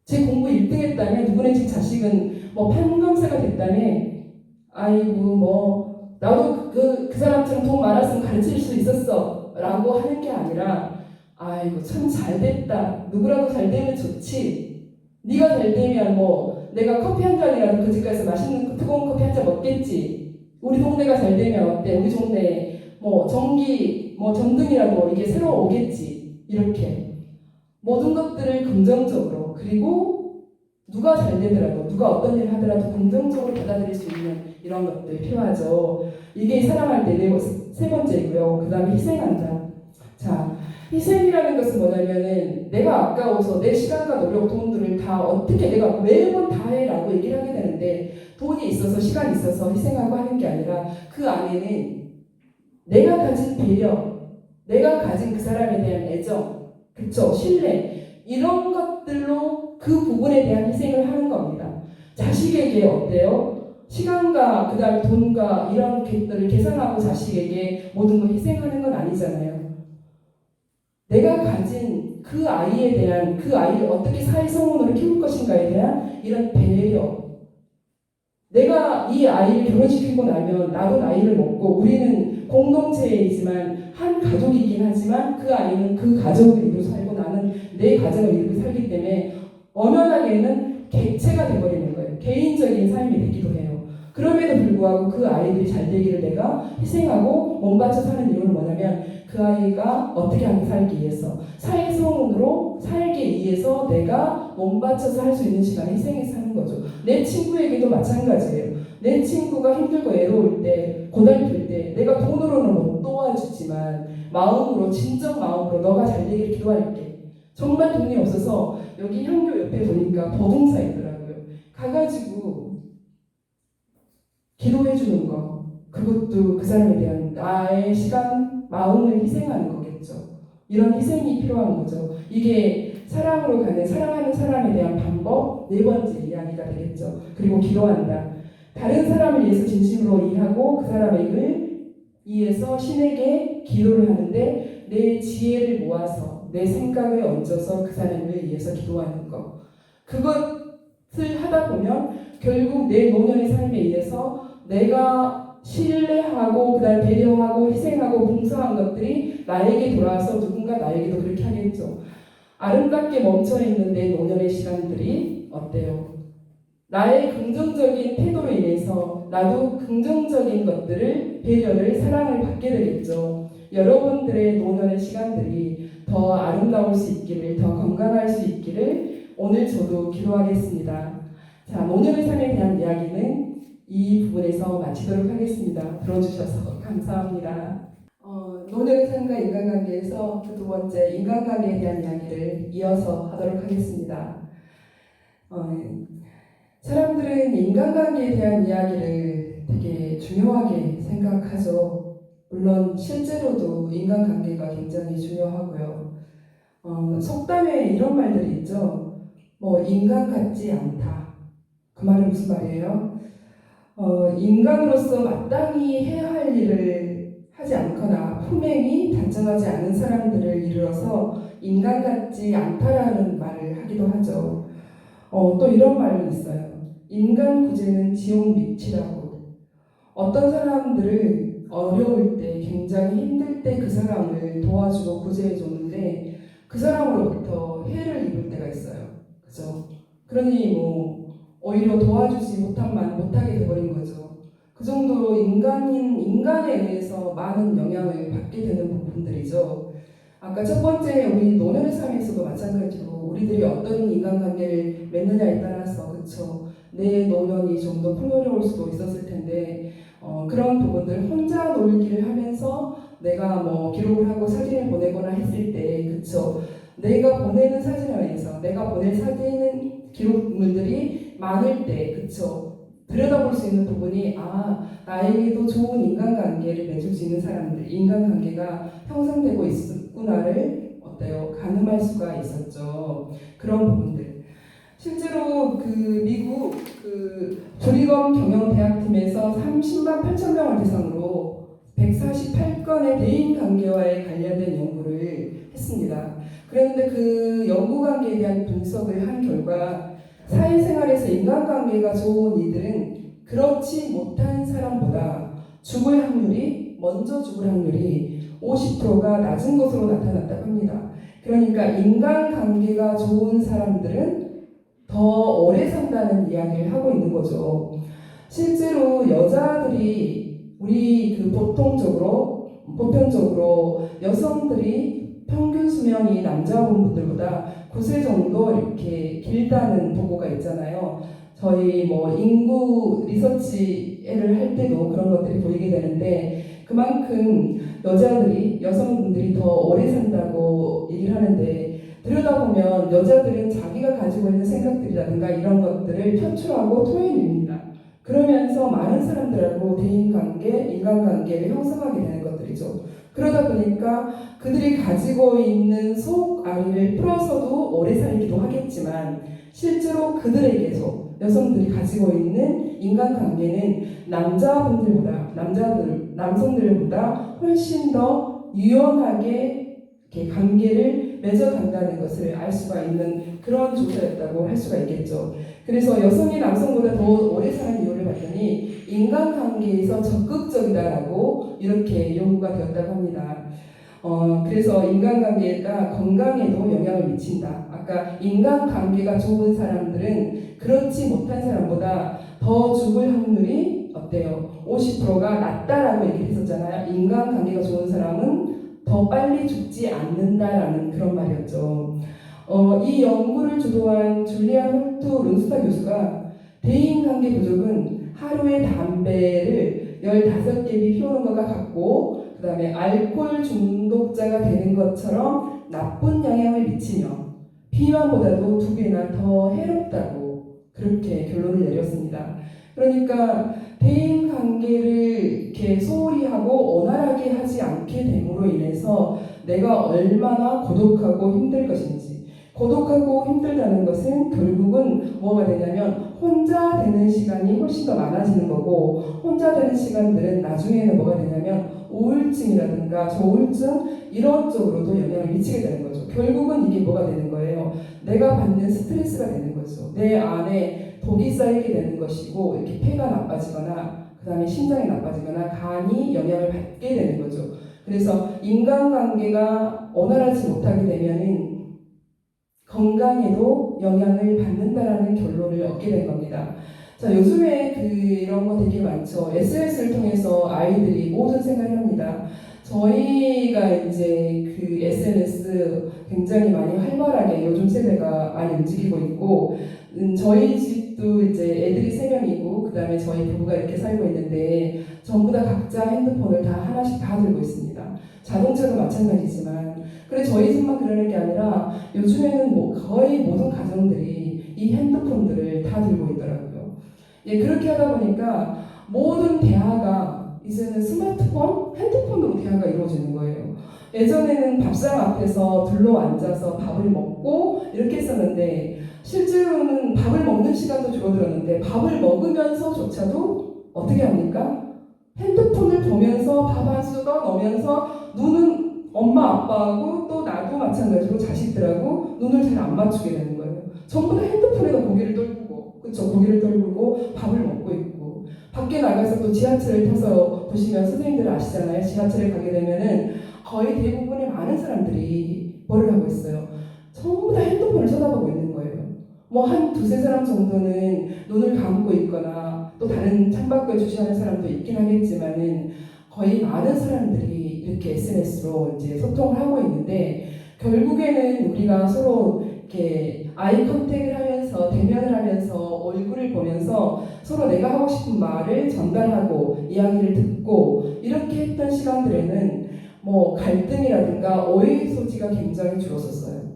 [SPEAKER 1] 제 공부 1등 했다면 누구네 집 자식은 판검사가 됐다면 아이고 나도 그 사람처럼 돈 많았으면 가르칠 수 있었어 라고 하는 게 아니라 아이고 참 잘됐다. 누구라도 잘 되면 좋지. 네가 잘 되면 내가 커피 한 잔이라도 그 집 가서 맛있는 뜨거운 커피 한 잔 먹겠지. 우리 동네가 잘 되면 어때? 우리 동네에 전기 전등이라도 이게 새로 오겠지. 이렇게 모든 것들을 긍정적으로 그리고 누가 잘 되더라도 누가 어떤 일을 하더라도 긍정적으로 받아들일 수 있는 이런 것들 필요하죠. 이게 사랑할 때 세 번째이고요. 그 다음에 희생한다. 자, 희생이라는 것은 뭐냐면은 내가 아까워서 내 시간과 노력, 돈들을 다 어떻게 내가 매번 다 해라고 얘기를 하게 되는데 돈이 있어서 시간이 있어서 희생하고 하는 게 아니라 그 안에는 내가 가진 배려, 내가 가진 그 사람에 대한 애정, 그쵸? 신뢰 이런 것들로 그 부분에 대한 희생을 하는 겁니다. 자식에게 어때요? 시간과 그다음 돈과 이런 것들을 계산하고 자식에게 모든 걸 희생하는 건 아니잖아요. 내가 가진 그 아이에 대한, 그 아이를 어떻게 사회성운으로 키울 것인가에 대한 이런 배려. 내가 이 아이를 결혼시키고 나면 나도 나이를 먹고 우리는 공동체이지만 한 가족이긴 하지만 그 아이는 그 가족을 이루고 살고 나는 내 가정을 이루고 살기 때문에 엄연하게는 객체가 돼버리는 거예요. 개인적인 삶이 되기도 해요. 그럼에도 불구하고 그 아이들이 잘 되기를 내가 희생하고 몸바쳐 사는 이유는 뭐냐면 그 아이가 어떻게 하면 살기 위해서 사회성운으로 살기 위해서 내가 몸바쳐서 할 수 있는 시간을 희생해서 사는 거죠. 내 친구에게도 마찬가지예요. 내 친구가 힘들고 외로울 때, 고달플 때 내가 돈으로는 못 도와주지만 마음으로, 진정 마음으로 너가 잘 되기를 기도할게. 정말 돈이 없어서 여기 향교 옆에 보니까 버둥사 있더라고요. 가가지고 기도해 주는 거, 그것도 그 사람에 대한 나의 시간, 마음을 희생하는 거겠죠. 이런 희생이 필요한 거죠. 이게 사랑으로 가는, 사랑하는 사람에 대한 방법 네 번째 이야기가 되겠죠. 그리고 기도한다. 다른 사람을 위해서 진심으로 일하고 그 사람을 위해서 신에게 기도를 하는데 내 지혜를 모아서 내 생각을 얹어서 그 사람을 위해서 기도하는 것. 그것을 하다 보면 결국 내 노년의 삶에 의해서 내가 신뢰하고 그다음 배려하고 희생하고 봉사한 것들이 나에게 돌아와서 누군가 나에게도 그렇게 하겠죠. 아름답게 멈춰있는 내 노년의 시간들이 어때요? 나의 긍정적인 태도로 인해서 나도 긍정적인 것들을, 배려를, 사랑을 받게 되겠죠. 여러분들의 노년의 시간들이 더 아름다울 수 있기를, 더 건강할 수 있기를 오늘 저도 기도하겠습니다. 자, 노년의 삶에 대한 이야기는 이 부분에서 마치도록 하겠습니다. 들어주셔서 감사합니다. 노년의 삶과 인간관계에서 그 두 번째 인간관계에 대한 이야기를 이어서 하도록 하겠습니다. 사람들은 인간관계에 대한 이야기를 되게 중요하게 생각하죠. 물론 실제로도 인간관계가 굉장히 중요하고요. 속담에 이런 말들이 있죠. 인간 같지 않다. 그 말은 무슨 말이에요? 인간으로서 마땅히 해야 할 일을 하지 않거나 품행이 단정하지 않은 사람들을 이르러서 인간 같지 않다라는 말을 하기도 하죠. 또 이런 말이 있어요. 인간 구제는 지옥 밑이라고. 어떤 사람들을 어려울 때, 굉장히 힘들 때 그 사람을 도와주고 구제해 줬는데 그 사람으로부터 해를 입을 때가 있어요. 그죠? 그러니 오히려 도와주지 못하게 돼버린 거죠. 그 정도로 인간에 의해서 많은 영향을 받게 되는 부분들이죠. 아까 첫 번째 우리 노년의 삶에서도 마찬가지로 우리들이 어떤 인간관계를 맺느냐에 따라서 그쵸 내 노년이 좀 더 풍요로울 수도 있었을 텐데 그런 부분들 혼자 놀기를 하면서 내가 기록을 하고 사진을 보내거나 했을 때 그쵸 내가 보내는 사진에 의해서 내가 보낼 사진은 기록물들이 많을 때 그쵸 들여다볼 수 있는 부분이 나에게도 좋은 인간관계를 맺을 수 있는 사람들 인간관계가 형성되고 있구나를 어때요? 가늠할 수가 있었죠. 그런 부분들 실제로 미국 브리검 경영대학팀에서 30만 8천 명을 대상으로 148건의 대인관계와의 관련된 연구를 했습니다. 그런데 그 연구관계에 대한 분석을 한 결과 사회생활에서 인간관계가 좋은 이들은 그렇지 못한 사람보다 먼저 죽을 확률이 50%가 낮은 것으로 나타났다고 합니다. 그러니까 인간관계가 좋은 사람들은 더 오래 산다는 이야기를 하고 있는 거죠. 실제로 여자들이 우리 보편적으로 여성들이 평균 수명이 남자분들보다 9세 정도 이렇게 길다는 보고가 있잖아요. 저희 인구 리서치를 할 때도 그런 것들이 보이게 되는데 그만큼 여성분들이 더 오래 산다고 얘기를 하는데 들여다보면 여자들은 자기가 가지고 있는 생각들이라든가 이런 것들을 표출하고 토해냅니다. 그러면서 많은 사람들하고 대인관계, 인간관계를 형성하게 되는 것들이죠. 그러다 보니까 그들이 가지고 있는 속앓이를 풀어서도 오래 살기도 하겠지만 실제로 그들에게서 여성들이 가지고 있는 인간관계는 남성들보다 훨씬 더 유연하게 이렇게 관계를 맺어간다는 것을 알 수가 있는 그런 조사였다고 할 수가 있겠죠. 그래서 여성이 남성보다 더 오래 사는 이유를 봤더니 인간관계에서 적극적이다라고 이렇게 연구가 되었다고 합니다. 그래서 인간관계가 건강에도 영향을 미친다. 아까 인간관계가 좋은 사람들은 그렇지 못한 사람보다 더 죽을 확률이 어때요? 50%가 낮다라고 얘기했었잖아요. 인간관계가 좋은 사람은 더 빨리 죽지 않는다라는 그런 말이었죠. 이 연구를 주도한 줄리안 홀트 룬스타 교수가 대인관계 부족은 하루에 담배를 15개비 피우는 것과 같고 그 다음에 알코올 중독자가 되는 것처럼 나쁜 영향을 미치며 비만보다도 2배나 더 해롭다고 그렇게 결론을 내렸습니다. 그러니까 대인관계를 이렇게 소홀히 하고 원활하게 하지 않게 됨으로 인해서 내가 얼마나 고독하고 힘들 것인지, 고독하고 힘들다는 것은 결국은 뭐가 되냐면 혼자 되는 시간이 훨씬 더 많아지는 거고, 혼자 되는 시간들은 나중에는 뭐가 되냐면 우울증이라든가 저우울증 이런 쪽으로도 영향을 미치게 되는 거죠. 결국은 이게 뭐가 되는 거예요? 내가 받는 스트레스가 되는 거죠. 내 안에 독이 쌓이게 되는 것이고, 이렇게 폐가 나빠지거나 그 다음에 심장이 나빠지거나 간이 영향을 받게 되는 거죠. 그래서 인간관계가 원활하지 못하게 되면은 건강에도 영향을 받는다라는 결론을 얻게 된 겁니다. 자, 요즘에 이런 거 되게 많죠. SNS를 통해서 아이들이 모든 생활을 합니다. 저희가 이제 그 SNS 굉장히 많이 활발하게 요즘 세대가 많이 움직이고 있고, 저희 집도 이제 애들이 3명이고, 그 다음에 저희 부부가 이렇게 살고 있는데, 전부 다 각자 핸드폰을 다 하나씩 다 들고 있습니다. 자동차도 마찬가지지만, 그래 저희 집만 그러는 게 아니라 요즘에는 거의 모든 가정들이 이 핸드폰들을 다 들고 있더라고요. 예, 그렇게 하다 보니까 모든 대화가 이제는 스마트폰, 핸드폰으로 대화가 이루어지는 거예요. 예전에는 밥상 앞에서 둘러 앉아서 밥을 먹고 이렇게 했었는데, 실제로는 밥을 먹는 시간도 줄어들었는데 밥을 먹으면서조차도 어떻게 합니까? 핸드폰을 보면서 밥 한 숟 넣으면서 눈은 엄마 아빠하고 또 나도 마찬가지로 자식들하고 눈을 잘 안 맞추게 되는 거예요. 전부 다 핸드폰에다 고개를 떨구고, 그렇죠? 고개를 떨구고 밥을 먹고 있고, 밖에 나가서 또 지하철을 타서 보시면 선생님들 아시잖아요. 지하철에 가게 되면은 거의 대부분의 많은 사람들이 뭐를 하고 있어요? 전부 다 핸드폰을 쳐다보고 있는 거예요. 뭐 한 2-3사람 정도는 눈을 감고 있거나 또 다른 창밖을 주시하는 사람도 있긴 하겠지만은 거의 많은 사람들이 이렇게 SNS로 이제 소통을 하고 있는데, 결국에는 우리가 서로 이렇게 아이 컨택을 하면서 대면을 하면서 얼굴을 보면서 서로 내가 하고 싶은 말을 전달하고 이야기를 듣고 이렇게 했던 시간들에는 뭐 갈등이라든가 오해의 소지가 굉장히 줄었었어요.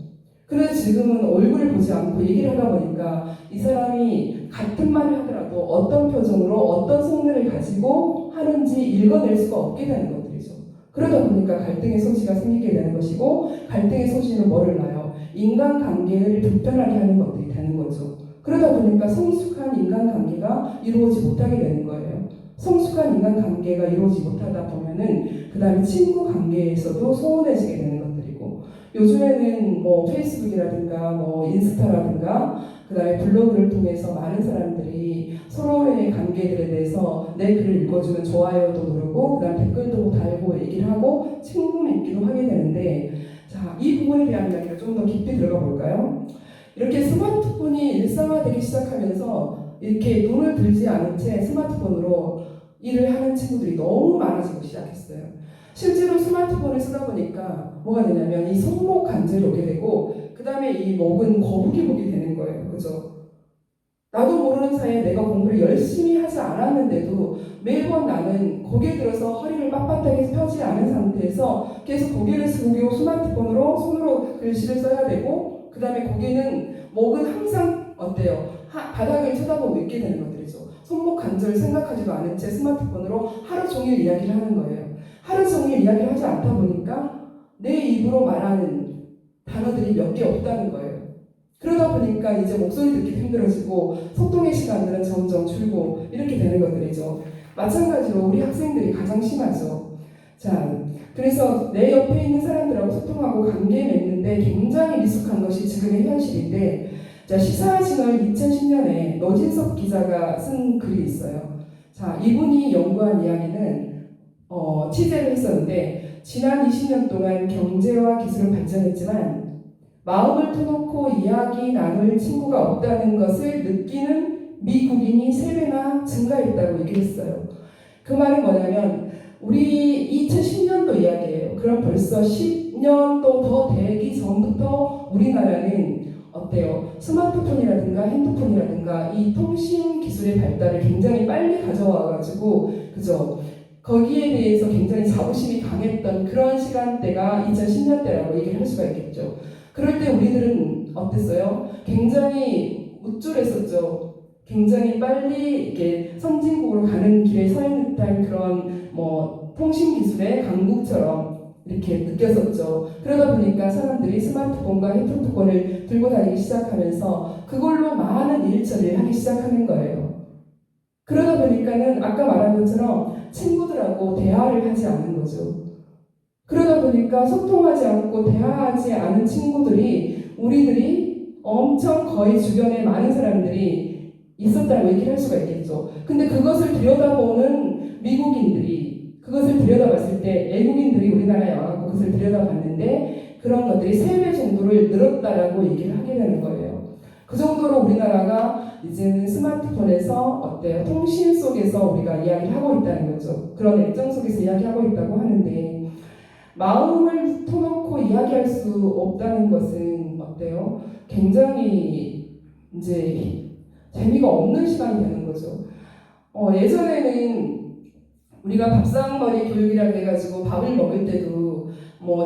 [SPEAKER 1] 그래서 지금은 얼굴을 보지 않고 얘기를 하다 보니까 이 사람이 같은 말을 하더라도 어떤 표정으로 어떤 속내를 가지고 하는지 읽어낼 수가 없게 되는 것들이죠. 그러다 보니까 갈등의 소지가 생기게 되는 것이고, 갈등의 소지는 뭐를 낳아요? 인간관계를 불편하게 하는 것들이 되는 거죠. 그러다 보니까 성숙한 인간관계가 이루어지지 못하게 되는 거예요. 성숙한 인간관계가 이루어지지 못하다 보면은 그 다음에 친구 관계에서도 소원해지게 되는 것들이고, 요즘에는 뭐 페이스북이라든가 뭐 인스타라든가 그 다음에 블로그를 통해서 많은 사람들이 서로의 관계들에 대해서 내 글을 읽어주면 좋아요도 누르고 그 다음 댓글도 달고 얘기를 하고 친구 맺기도 하게 되는데, 자, 이 부분에 대한 이야기를 좀 더 깊이 들어가 볼까요? 이렇게 스마트폰이 일상화되기 시작하면서 이렇게 눈을 들지 않은 채 스마트폰으로 일을 하는 친구들이 너무 많아지고 시작했어요. 실제로 스마트폰을 쓰다 보니까 뭐가 되냐면 이 손목 관절이 오게 되고, 그 다음에 이 목은 거북이 목이 되는 거예요. 그죠? 나도 모르는 사이에 내가 공부를 열심히 하지 않았는데도 매번 나는 고개 들어서 허리를 빳빳하게 펴지 않은 상태에서 계속 고개를 숙이고 스마트폰으로 손으로 글씨를 써야 되고, 그 다음에 목은 항상 어때요? 바닥을 쳐다보고 있게 되는 것들이죠. 손목 관절을 생각하지도 않은 채 스마트폰으로 하루 종일 이야기를 하는 거예요. 하루 종일 이야기를 하지 않다 보니까 내 입으로 말하는 단어들이 몇 개 없다는 거예요. 그러다 보니까 이제 목소리 듣기도 힘들어지고 소통의 시간들은 점점 줄고 이렇게 되는 것들이죠. 마찬가지로 우리 학생들이 가장 심하죠. 자, 그래서 내 옆에 있는 사람들하고 소통하고 관계 맺는데 굉장히 미숙한 것이 지금의 현실인데, 자, 시사진을 2010년에 노진석 기자가 쓴 글이 있어요. 자, 이분이 연구한 이야기는 취재를 했었는데, 지난 20년 동안 경제와 기술은 발전했지만 마음을 터놓고 이야기 나눌 친구가 없다는 것을 느끼는 미국인이 3배나 증가했다고 얘기를 했어요. 그 말은 뭐냐면 우리 2010년도 이야기예요. 그럼 벌써 10년도 더 되기 전부터 우리나라는 어때요? 스마트폰이라든가 핸드폰이라든가 이 통신 기술의 발달을 굉장히 빨리 가져와가지고, 그죠? 거기에 대해서 굉장히 자부심이 강했던 그런 시간대가 2010년대라고 얘기를 할 수가 있겠죠. 그럴 때 우리들은 어땠어요? 굉장히 우쭐했었죠. 굉장히 빨리 이렇게 선진국으로 가는 길에 서 있는 듯한 그런 통신 기술의 강국처럼 이렇게 느꼈었죠. 그러다 보니까 사람들이 스마트폰과 핸드폰을 들고 다니기 시작하면서 그걸로 많은 일처리를 하기 시작하는 거예요. 그러다 보니까는 아까 말한 것처럼 친구들하고 대화를 하지 않는 거죠. 그러다 보니까 소통하지 않고 대화하지 않은 친구들이 우리들이 엄청 거의 주변에 많은 사람들이 있었다고 얘기를 할 수가 있겠죠. 근데 그것을 들여다보는 미국인들이 그것을 들여다봤을 때 외국인들이 우리나라에 와서 그것을 들여다봤는데 그런 것들이 3배 정도를 늘었다라고 얘기를 하게 되는 거예요. 그 정도로 우리나라가 이제는 스마트폰에서 어때요? 통신 속에서 우리가 이야기를 하고 있다는 거죠. 그런 액정 속에서 이야기하고 있다고 하는데 마음을 터놓고 이야기할 수 없다는 것은 어때요? 굉장히 이제 재미가 없는 시간이 되는 거죠. 예전에는 우리가 밥상머리 교육이라고 해가지고 밥을 먹을 때도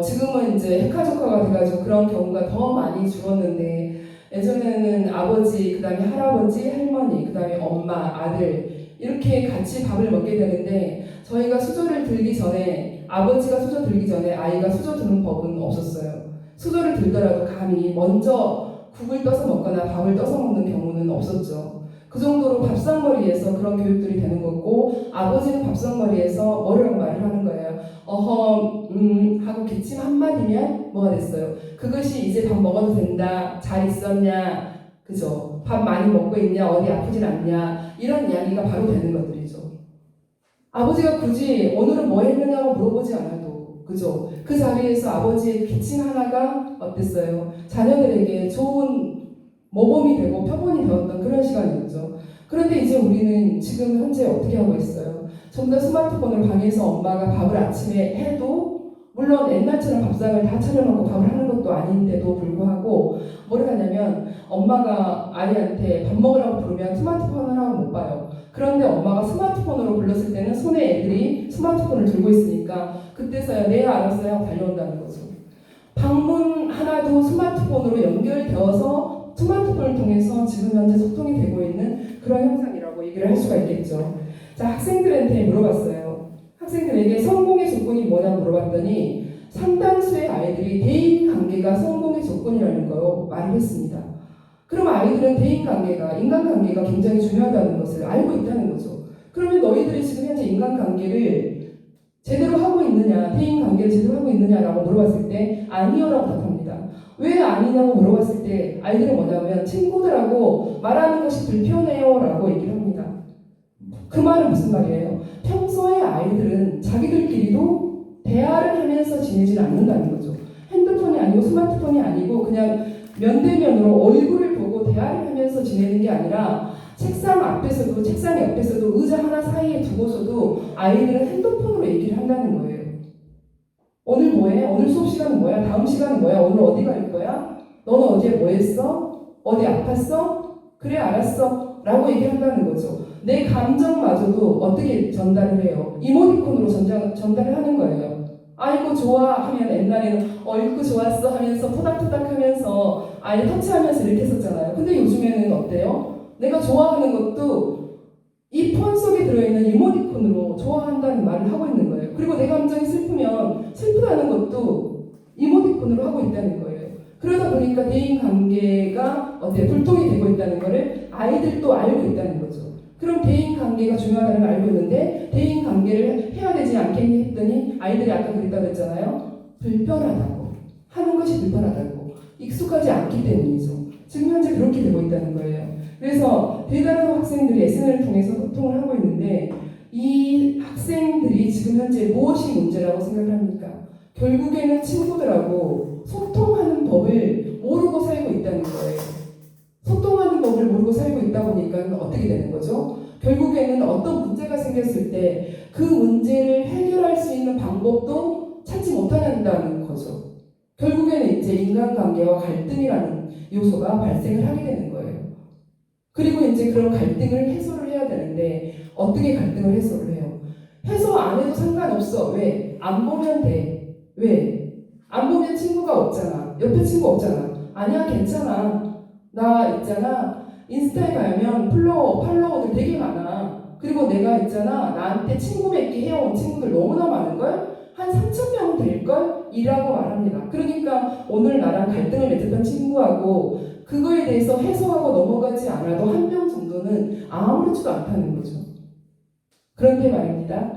[SPEAKER 1] 지금은 이제 핵가족화가 돼가지고 그런 경우가 더 많이 줄었는데 예전에는 아버지, 그 다음에 할아버지, 할머니, 그 다음에 엄마, 아들 이렇게 같이 밥을 먹게 되는데 저희가 수저를 들기 전에 아버지가 수저 들기 전에 아이가 수저 드는 법은 없었어요. 수저를 들더라도 감히 먼저 국을 떠서 먹거나 밥을 떠서 먹는 경우는 없었죠. 그 정도로 밥상머리에서 그런 교육들이 되는 거고 아버지는 밥상머리에서 뭐라고 말을 하는 거예요. 하고 기침 한마디면 뭐가 됐어요. 그것이 이제 밥 먹어도 된다. 잘 있었냐. 그죠? 밥 많이 먹고 있냐. 어디 아프진 않냐. 이런 이야기가 바로 되는 것들이죠. 아버지가 굳이 오늘은 뭐 했느냐고 물어보지 않아도 그죠? 그 자리에서 아버지의 기침 하나가 어땠어요? 자녀들에게 좋은 모범이 되고 표본이 되었던 그런 시간이었죠. 그런데 이제 우리는 지금 현재 어떻게 하고 있어요? 전부 다 스마트폰을 방에서 엄마가 밥을 아침에 해도 물론 옛날처럼 밥상을 다 차려놓고 밥을 하는 것도 아닌데도 불구하고 뭐를 하냐면 엄마가 아이한테 밥 먹으라고 부르면 스마트폰을 하고 못 봐요. 그런데 엄마가 스마트폰으로 불렀을 때는 손에 애들이 스마트폰을 들고 있으니까 그때서야 네 알았어요 하고 달려온다는 거죠. 방문 하나도 스마트폰으로 연결되어서 스마트폰을 통해서 지금 현재 소통이 되고 있는 그런 현상이라고 얘기를 할 수가 있겠죠. 자, 학생들한테 물어봤어요. 학생들에게 성공의 조건이 뭐냐고 물어봤더니 상당수의 아이들이 대인관계가 성공의 조건이라는 거 말을 했습니다. 그럼 아이들은 대인관계가, 인간관계가 굉장히 중요하다는 것을 알고 있다는 거죠. 그러면 너희들이 지금 현재 인간관계를 제대로 하고 있느냐, 대인관계를 제대로 하고 있느냐라고 물어봤을 때 아니요라고 답합니다. 왜 아니냐고 물어봤을 때 아이들은 뭐냐면 친구들하고 말하는 것이 불편해요라고 얘기를 합니다. 그 말은 무슨 말이에요? 평소에 아이들은 자기들끼리도 대화를 하면서 지내지는 않는다는 거죠. 핸드폰이 아니고 스마트폰이 아니고 그냥 면대면으로 얼굴을 보고 대화를 하면서 지내는 게 아니라 책상 앞에서도 책상 옆에서도 의자 하나 사이에 두고서도 아이들은 핸드폰으로 얘기를 한다는 거예요. 오늘 뭐해? 오늘 수업 시간은 뭐야? 다음 시간은 뭐야? 오늘 어디 갈 거야? 너는 어제 뭐 했어? 어디 아팠어? 그래 알았어 라고 얘기를 한다는 거죠. 내 감정마저도 어떻게 전달을 해요? 이모티콘으로 전달을 하는 거예요. 아이고 좋아 하면 옛날에는 어이구 좋았어 하면서 토닥토닥 하면서 아이 터치하면서 이렇게 했었잖아요. 근데 요즘에는 어때요? 내가 좋아하는 것도 이 폰 속에 들어있는 이모티콘으로 좋아한다는 말을 하고 있는 거예요. 그리고 내 감정이 슬프면 슬프다는 것도 이모티콘으로 하고 있다는 거예요. 그러다 보니까 대인 관계가 어때 불통이 되고 있다는 거를 아이들도 알고 있다는 거죠. 그럼 대인 관계가 중요하다는 걸 알고 있는데 대인 관계를 해야 되지 않겠니 했더니 아이들이 아까 그랬다고 했잖아요. 불편하다고. 하는 것이 불편하다고. 익숙하지 않기 때문이죠. 지금 현재 그렇게 되고 있다는 거예요. 그래서 대다수 학생들이 SNS를 통해서 소통을 하고 있는데 이 학생들이 지금 현재 무엇이 문제라고 생각을 합니까? 결국에는 친구들하고 소통하는 법을 모르고 살고 있다는 거예요. 소통하는 법을 모르고 살고 있다 보니까 어떻게 되는 거죠? 결국에는 어떤 문제가 생겼을 때 그 문제를 해결할 수 있는 방법도 찾지 못한다는 거죠. 결국에는 이제 인간관계와 갈등이라는 요소가 발생을 하게 되는 거예요. 그리고 이제 그런 갈등을 해소를 해야 되는데 어떻게 갈등을 해소를 해요? 해소 안 해도 상관없어. 왜? 안 보면 돼. 왜? 안 보면 친구가 없잖아. 옆에 친구 없잖아. 아니야, 괜찮아. 나 있잖아. 인스타에 가면 팔로워들 되게 많아. 그리고 내가 있잖아. 나한테 친구 맺기 해온 친구들 너무나 많은걸? 한 3,000명은 될걸? 이라고 말합니다. 그러니까 오늘 나랑 갈등을 맺었던 친구하고 그거에 대해서 해소하고 넘어가지 않아도 1명 정도는 아무렇지도 않다는 거죠. 그런데 말입니다.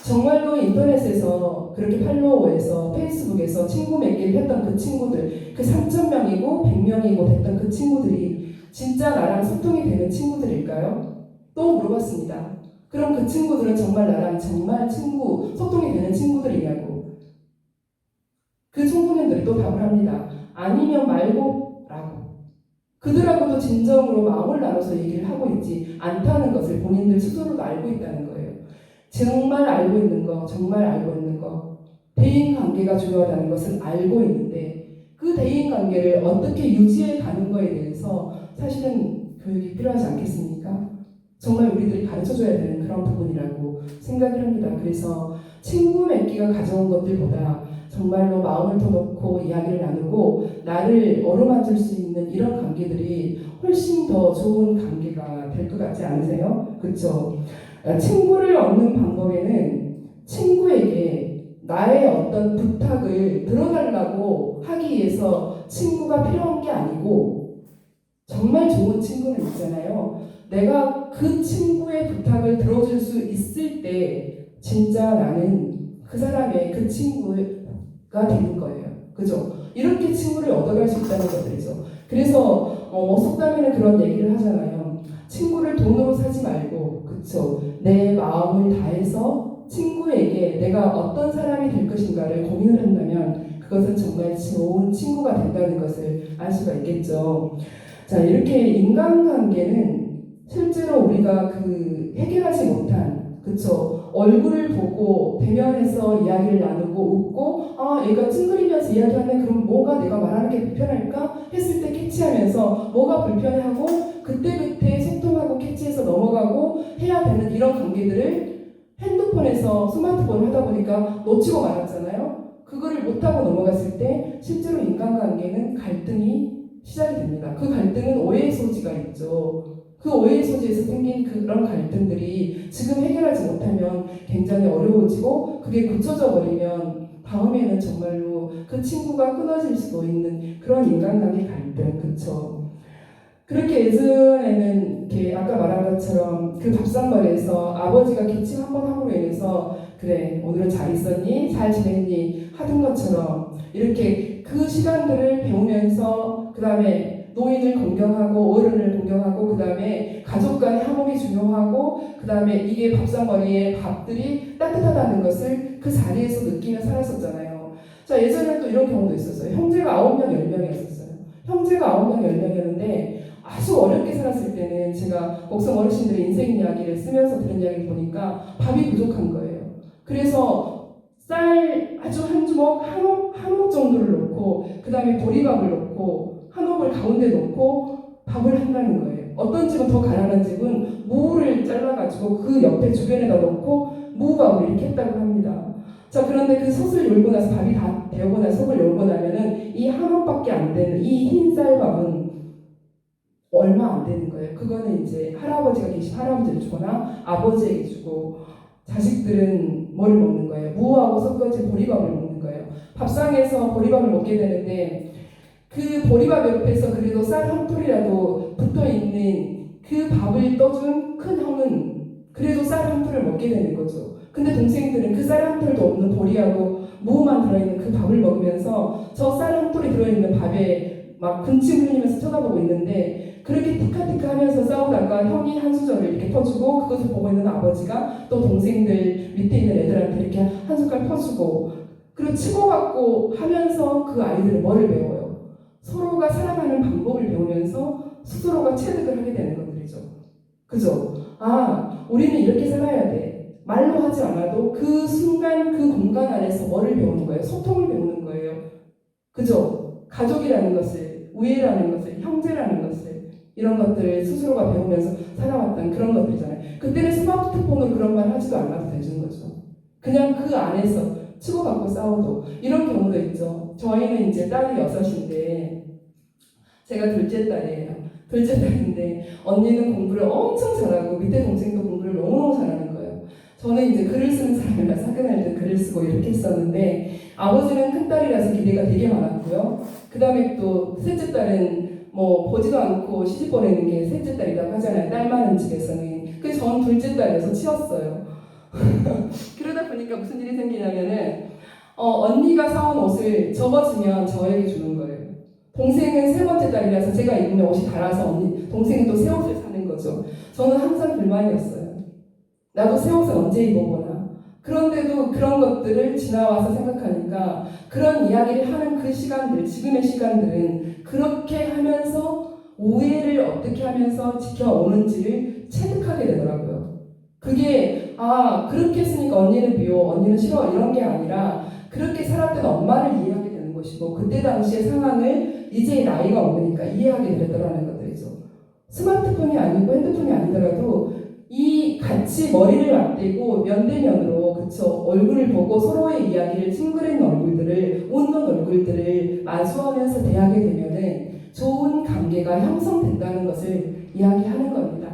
[SPEAKER 1] 정말로 인터넷에서 그렇게 팔로워에서 페이스북에서 친구 맺기를 했던 그 친구들, 그 3,000명이고 100명이고 됐던 그 친구들이 진짜 나랑 소통이 되는 친구들일까요? 또 물어봤습니다. 그럼 그 친구들은 정말 나랑 정말 소통이 되는 친구들이냐고. 그 청소년들이 또 답을 합니다. 아니면 말고 라고. 그들하고도 진정으로 마음을 나눠서 얘기를 하고 있지 않다는 것을 본인들 스스로도 알고 있다는 거예요. 정말 알고 있는 거, 정말 알고 있는 거. 대인관계가 중요하다는 것은 알고 있는데 그 대인관계를 어떻게 유지해 가는 거에 대해서 사실은 교육이 필요하지 않겠습니까? 정말 우리들이 가르쳐줘야 되는 그런 부분이라고 생각을 합니다. 그래서 친구 맺기가 가져온 것들보다 정말로 마음을 터놓고 이야기를 나누고 나를 어루만질 수 있는 이런 관계들이 훨씬 더 좋은 관계가 될 것 같지 않으세요? 그렇죠? 친구를 얻는 방법에는 친구에게 나의 어떤 부탁을 들어달라고 하기 위해서 친구가 필요한 게 아니고 정말 좋은 친구는 있잖아요. 내가 그 친구의 부탁을 들어줄 수 있을 때 진짜 나는 그 사람의 그 친구가 되는 거예요. 그죠? 이렇게 친구를 얻어갈 수 있다는 것들이죠. 그래서 속담에는 그런 얘기를 하잖아요. 친구를 돈으로 사지 말고, 그쵸? 내 마음을 다해서 친구에게 내가 어떤 사람이 될 것인가를 고민을 한다면 그것은 정말 좋은 친구가 된다는 것을 알 수가 있겠죠. 자, 이렇게 인간관계는 실제로 우리가 해결하지 못한, 그쵸? 얼굴을 보고 대면해서 이야기를 나누고 웃고 얘가 찡그리면서 이야기하면 그럼 뭐가 내가 말하는 게 불편할까? 했을 때 캐치하면서 뭐가 불편해하고 그때그때 소통하고 캐치해서 넘어가고 해야 되는 이런 관계들을 핸드폰에서 스마트폰을 하다 보니까 놓치고 말았잖아요. 그거를 못하고 넘어갔을 때 실제로 인간관계는 갈등이 시작이 됩니다. 그 갈등은 오해의 소지가 있죠. 그 오해의 소지에서 생긴 그런 갈등들이 지금 해결하지 못하면 굉장히 어려워지고 그게 굳혀져 버리면 다음에는 정말로 그 친구가 끊어질 수도 있는 그런 인간관계 갈등, 그쵸? 그렇게 예전에는 이렇게 아까 말한 것처럼 그 밥상머리에서 아버지가 기침 한 번 함으로 인해서 그래 오늘은 잘 있었니? 잘 지냈니? 하던 것처럼 이렇게 그 시간들을 배우면서 그 다음에 노인을 공경하고 어른을 공경하고 그 다음에 가족 간의 화목이 중요하고 그 다음에 이게 밥상머리에 밥들이 따뜻하다는 것을 그 자리에서 느끼며 살았었잖아요. 자, 예전에 또 이런 경우도 있었어요. 형제가 9명, 10명이었어요. 형제가 9명, 10명이었는데 아주 어렵게 살았을 때는 제가 목성 어르신들의 인생 이야기를 쓰면서 들은 이야기를 보니까 밥이 부족한 거예요. 그래서 쌀 아주 한 주먹, 한옥 정도를 넣고 그 다음에 보리밥을 넣고 한옥을 가운데 놓고 밥을 한다는 거예요. 어떤 집은 더 가난한 집은 무를 잘라가지고 그 옆에 주변에다 놓고 무밥을 이렇게 했다고 합니다. 자, 그런데 그 솥을 열고 나서 밥이 다 데우고 나서 솥을 열고 나면은 이 한옥밖에 안 되는 이 흰 쌀밥은 얼마 안 되는 거예요. 그거는 이제 할아버지가 계신 할아버지를 주거나 아버지에게 주고 자식들은 뭐를 먹는 거예요? 무하고 섞어진 보리밥을 먹는 거예요. 밥상에서 보리밥을 먹게 되는데 그 보리밥 옆에서 그래도 쌀 한 톨이라도 붙어있는 그 밥을 떠준 큰 형은 그래도 쌀 한 톨을 먹게 되는 거죠. 근데 동생들은 그 쌀 한 톨도 없는 보리하고 무만 들어있는 그 밥을 먹으면서 저 쌀 한 톨이 들어있는 밥에 막 군침 흘리면서 쳐다보고 있는데 그렇게 티카티카 하면서 싸우다가 형이 한 수저를 이렇게 퍼주고 그것을 보고 있는 아버지가 또 동생들 밑에 있는 애들한테 이렇게 한 숟갈 퍼주고 그리고 치고받고 하면서 그 아이들은 뭐를 배워요? 서로가 살아가는 방법을 배우면서 스스로가 체득을 하게 되는 것들이죠. 그죠? 아, 우리는 이렇게 살아야 돼. 말로 하지 않아도 그 순간 그 공간 안에서 뭐를 배우는 거예요? 소통을 배우는 거예요. 그죠? 가족이라는 것을, 우애라는 것을, 형제라는 것을 이런 것들을 스스로가 배우면서 살아왔던 그런 것들이잖아요. 그때는 스마트폰으로 그런 말 하지도 않아도 되는 거죠. 그냥 그 안에서 치고받고 싸워도 이런 경우도 있죠. 저희는 이제 딸이 6인데 제가 둘째 딸이에요. 둘째 딸인데 언니는 공부를 엄청 잘하고 밑에 동생도 공부를 너무너무 잘하는 거예요. 저는 이제 글을 쓰는 사람이라 사근할 때 글을 쓰고 이렇게 했었는데 아버지는 큰 딸이라서 기대가 되게 많았고요. 그 다음에 또 셋째 딸은 뭐 보지도 않고 시집 보내는 게 셋째 딸이라고 하잖아요. 딸 많은 집에서는. 그래서 전 둘째 딸이어서 치웠어요. 그러다 보니까 무슨 일이 생기냐면은 언니가 사온 옷을 접어주면 저에게 주는 거예요. 동생은 세 번째 딸이라서 제가 입으면 옷이 달아서 동생은 또 새 옷을 사는 거죠. 저는 항상 불만이었어요. 나도 새 옷을 언제 입어보나. 그런데도 그런 것들을 지나와서 생각하니까 그런 이야기를 하는 그 시간들, 지금의 시간들은 그렇게 하면서 우애를 어떻게 하면서 지켜오는지를 체득하게 되더라고요. 그게 그렇게 했으니까 언니는 미워, 언니는 싫어 이런 게 아니라 그렇게 살았던 엄마를 이해하게 되는 것이고 그때 당시의 상황을 이제 나이가 먹으니까 이해하게 되더라는 것들이죠. 스마트폰이 아니고 핸드폰이 아니더라도 이 같이 머리를 맞대고 면대면으로 그쵸 얼굴을 보고 서로의 이야기를 찡그린 얼굴들을 웃는 얼굴들을 마주하면서 대하게 되면은 좋은 관계가 형성된다는 것을 이야기하는 겁니다.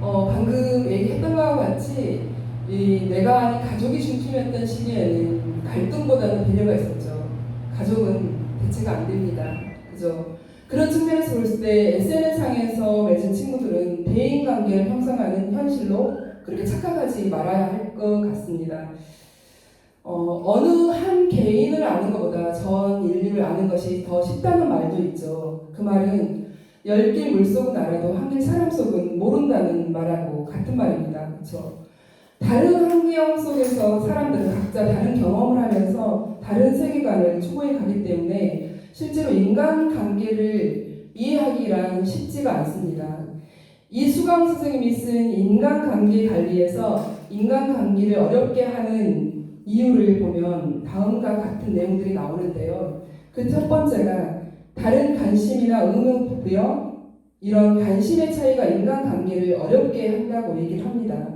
[SPEAKER 1] 방금 얘기했던 것과 같이 내가 가족이 중심이었던 시기에는 갈등보다는 배려가 있었죠. 가족은 대체가 안 됩니다. 그죠? 그런 측면에서 볼 때 SNS상에서 맺은 친구들은 대인관계를 형성하는 현실로 그렇게 착각하지 말아야 할 것 같습니다. 어느 한 개인을 아는 것보다 전 인류를 아는 것이 더 쉽다는 말도 있죠. 그 말은 10길 물속은 알아도 한 길 사람 속은 모른다는 말하고 같은 말입니다. 그렇죠? 다른 환경 속에서 사람들은 각자 다른 경험을 하면서 다른 세계관을 추구해 가기 때문에 실제로 인간관계를 이해하기란 쉽지가 않습니다. 이수강 선생님이 쓴 인간관계 관리에서 인간관계를 어렵게 하는 이유를 보면 다음과 같은 내용들이 나오는데요. 그 첫 번째가 다른 관심이나 의무 부여 이런 관심의 차이가 인간관계를 어렵게 한다고 얘기를 합니다.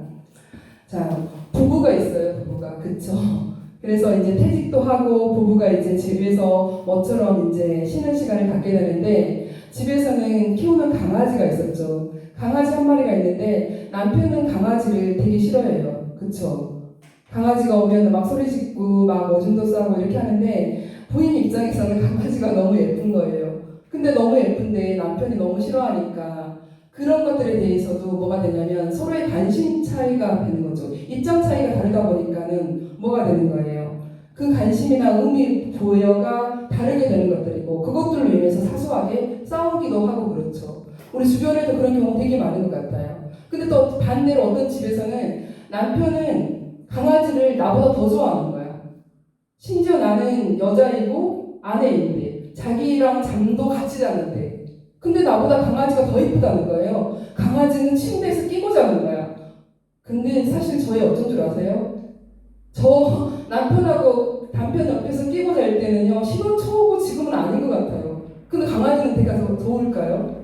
[SPEAKER 1] 자, 부부가 있어요, 부부가. 그쵸? 그래서 이제 퇴직도 하고 부부가 이제 집에서 뭐처럼 이제 쉬는 시간을 갖게 되는데 집에서는 키우는 강아지가 있었죠. 강아지 한 마리가 있는데 남편은 강아지를 되게 싫어해요. 그쵸? 강아지가 오면 막 소리 짓고 막 오줌도 싸고 이렇게 하는데 부인 입장에서는 강아지가 너무 예쁜 거예요. 근데 너무 예쁜데 남편이 너무 싫어하니까 그런 것들에 대해서도 뭐가 되냐면 서로의 관심 차이가 되는 거죠. 입장 차이가 다르다 보니까는 뭐가 되는 거예요. 그 관심이나 의미 부여가 다르게 되는 것들이고 그것들로 인해서 사소하게 싸우기도 하고 그렇죠. 우리 주변에도 그런 경우 되게 많은 것 같아요. 근데 또 반대로 어떤 집에서는 남편은 강아지를 나보다 더 좋아하는 거야. 심지어 나는 여자이고 아내인데 자기랑 잠도 같이 자는데 근데 나보다 강아지가 더 이쁘다는 거예요. 강아지는 침대에서 끼고 자는 거야. 근데 사실 저희 어쩐 줄 아세요? 저 남편하고 남편 옆에서 끼고 잘 때는요 신혼 초고 지금은 아닌 것 같아요. 근데 강아지는 되게 더 좋을까요?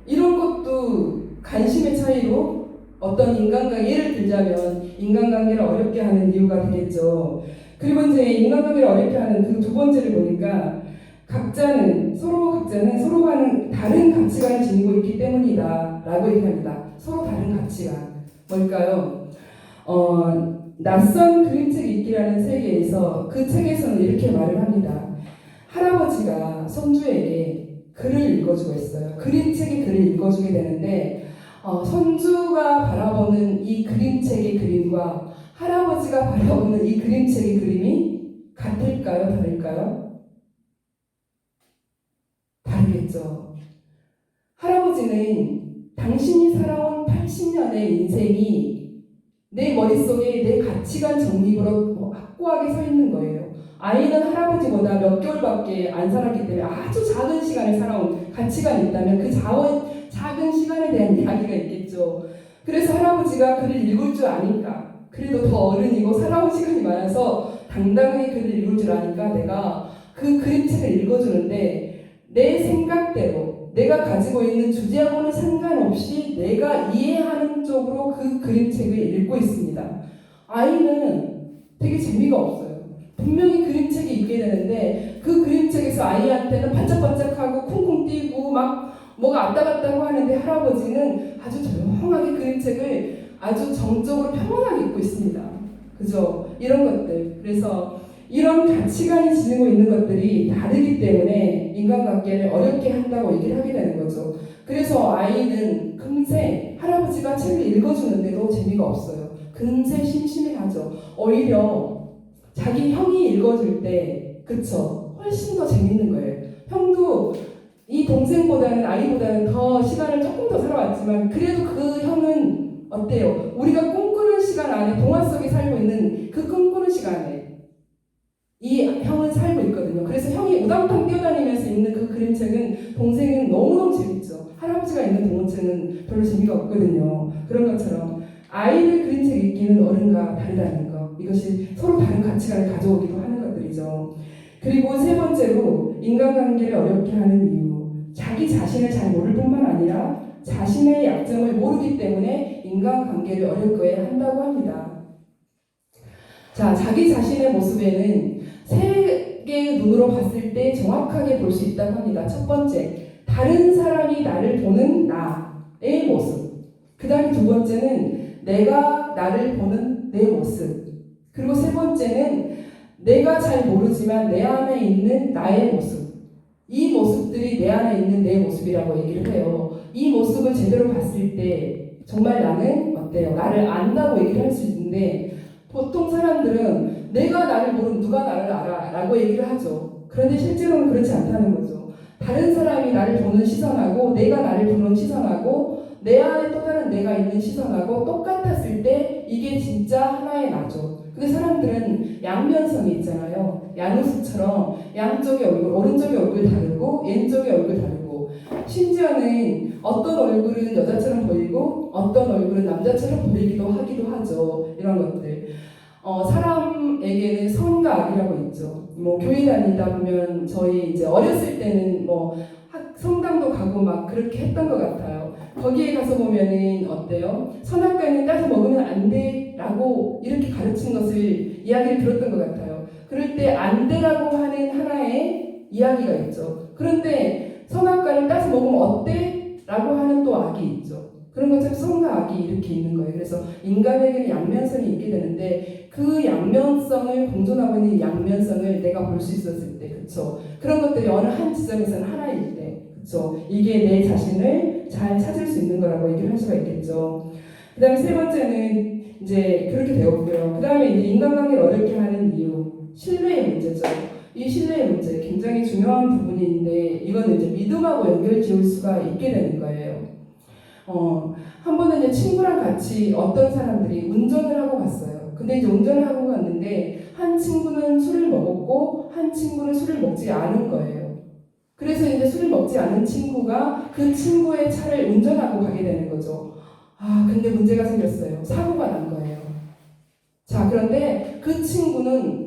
[SPEAKER 1] 이런 것도 관심의 차이로 어떤 인간관계 예를 들자면 인간관계를 어렵게 하는 이유가 되겠죠. 그리고 이제 인간관계를 어렵게 하는 그 두 번째를 보니까 각자는 서로와는 다른 가치관을 지니고 있기 때문이다 라고 얘기합니다. 서로 다른 가치관 뭘까요? 낯선 그림책 읽기라는 세계에서 그 책에서는 이렇게 말을 합니다. 할아버지가 손주에게 글을 읽어주고 있어요. 그림책의 글을 읽어주게 되는데 손주가 바라보는 이 그림책의 그림과 할아버지가 바라보는 이 그림책의 그림이 같을까요? 다를까요? 다르겠죠. 할아버지는 당신이 살아온 80년의 인생이 내 머릿속에 내 가치관 정립으로 확고하게 서 있는 거예요. 아이는 할아버지보다 몇 개월밖에 안 살았기 때문에 아주 작은 시간을 살아온 가치관이 있다면 그 작은 시간에 대한 이야기가 있겠죠. 그래서 할아버지가 글을 읽을 줄 아니까, 그래도 더 어른이고 살아온 시간이 많아서 당당하게 글을 읽을 줄 아니까 내가 그 그림책을 읽어주는데 내 생각대로 내가 가지고 있는 주제하고는 상관없이 내가 이해하는 쪽으로 그 그림책을 읽고 있습니다. 아이는 되게 재미가 없어요. 분명히 그림책이 있게 되는데 그 그림책에서 아이한테는 반짝반짝하고 쿵쿵 뛰고 막 뭐가 왔다 갔다고 하는데 할아버지는 아주 조용하게 그림책을 아주 정적으로 평온하게 읽고 있습니다. 그죠? 이런 것들. 그래서 이런 가치관이 지니고 있는 것들이 다르기 때문에 인간관계를 어렵게 한다고 얘기를 하게 되는 거죠. 그래서 아이는 금세 할아버지가 책을 읽어주는데도 재미가 없어요. 금세 심심해하죠. 오히려 자기 형이 읽어줄 때, 그쵸? 훨씬 더 재밌는 거예요. 형도 이 동생보다는 아이보다는 더 시간을 조금 더 살아왔지만 그래도 그 형은 어때요? 우리가 꿈꾸는 시간 안에 동화 속에 살고 있는 그 꿈꾸는 시간에 이 형은 살고 있거든요. 그래서 형이 우당탕 뛰어다니면서 읽는 그 그림책은 동생은 너무너무 재밌죠. 할아버지가 읽는 동화책은 별로 재미가 없거든요. 그런 것처럼 아이들 그림책 읽기는 어른과 다르다는 거. 이것이 서로 다른 가치관을 가져오기도 하는 것들이죠. 그리고 세 번째로 인간관계를 어렵게 하는 이유. 자기 자신을 잘 모를 뿐만 아니라 자신의 약점을 모르기 때문에 인간관계를 어렵게 한다고 합니다. 자, 자기 자신의 모습에는 세 개의 눈으로 봤을 때 정확하게 볼 수 있다고 합니다. 첫 번째, 다른 사람이 나를 보는 나의 모습. 그 다음에 두 번째는 내가 나를 보는 내 모습. 그리고 세 번째는 내가 잘 모르지만 내 안에 있는 나의 모습. 이 모습들이 내 안에 있는 내 모습이라고 얘기를 해요. 이 모습을 제대로 봤을 때 정말 나는 어때요? 나를 안다고 얘기를 할 수 있는데 보통 사람들은 내가 나를 모르면 누가 나를 알아? 라고 얘기를 하죠. 그런데 실제로는 그렇지 않다는 거죠. 다른 사람이 나를 보는 시선하고 내가 나를 보는 시선하고 내 안에 또 다른 내가 있는 시선하고 똑같았을 때 이게 진짜 하나의 나죠. 근데 사람들은 양면성이 있잖아요. 야누스처럼 양쪽의 얼굴, 오른쪽의 얼굴 다르고 왼쪽의 얼굴 다르고 심지어는 어떤 얼굴은 여자처럼 보이고 어떤 얼굴은 남자처럼 보이기도 하기도 하죠. 이런 것들. 사람에게는 선과 악이라고 있죠. 뭐 교회 다니다 보면 저희 이제 어렸을 때는 뭐 성당도 가고 막 그렇게 했던 것 같아요. 거기에 가서 보면은 어때요? 선악과는 따서 먹으면 안 돼라고 이렇게 가르친 것을 이야기를 들었던 것 같아요. 그럴 때 안 돼라고 하는 하나의 이야기가 있죠. 그런데 선악과를 따서 먹으면 어때? 라고 하는 또 악이 있죠. 그런 것처럼 선과 악이 이렇게 있는 거예요. 그래서 인간에게는 양면성이 있게 되는데 그 양면성을 공존하고 있는 양면성을 내가 볼 수 있었을 때, 그렇죠? 그런 것들이 어느 한 지점에서는 하나일 때, 그렇죠? 이게 내 자신을 잘 찾을 수 있는 거라고 얘기를 할 수가 있겠죠. 그 다음에 세 번째는 이제 그렇게 되었고요. 그 다음에 이제 인간관계를 어렵게 하는 이유, 신뢰의 문제죠. 이 신뢰의 문제 굉장히 중요한 부분인데 이거는 이제 믿음하고 연결 지을 수가 있게 되는 거예요. 한 번은 이제 친구랑 같이 어떤 사람들이 운전을 하고 갔어요. 근데 이제 운전을 하고 갔는데 한 친구는 술을 먹었고 한 친구는 술을 먹지 않은 거예요. 그래서 이제 술을 먹지 않은 친구가 그 친구의 차를 운전하고 가게 되는 거죠. 근데 문제가 생겼어요. 사고가 난 거예요. 자, 그런데 그 친구는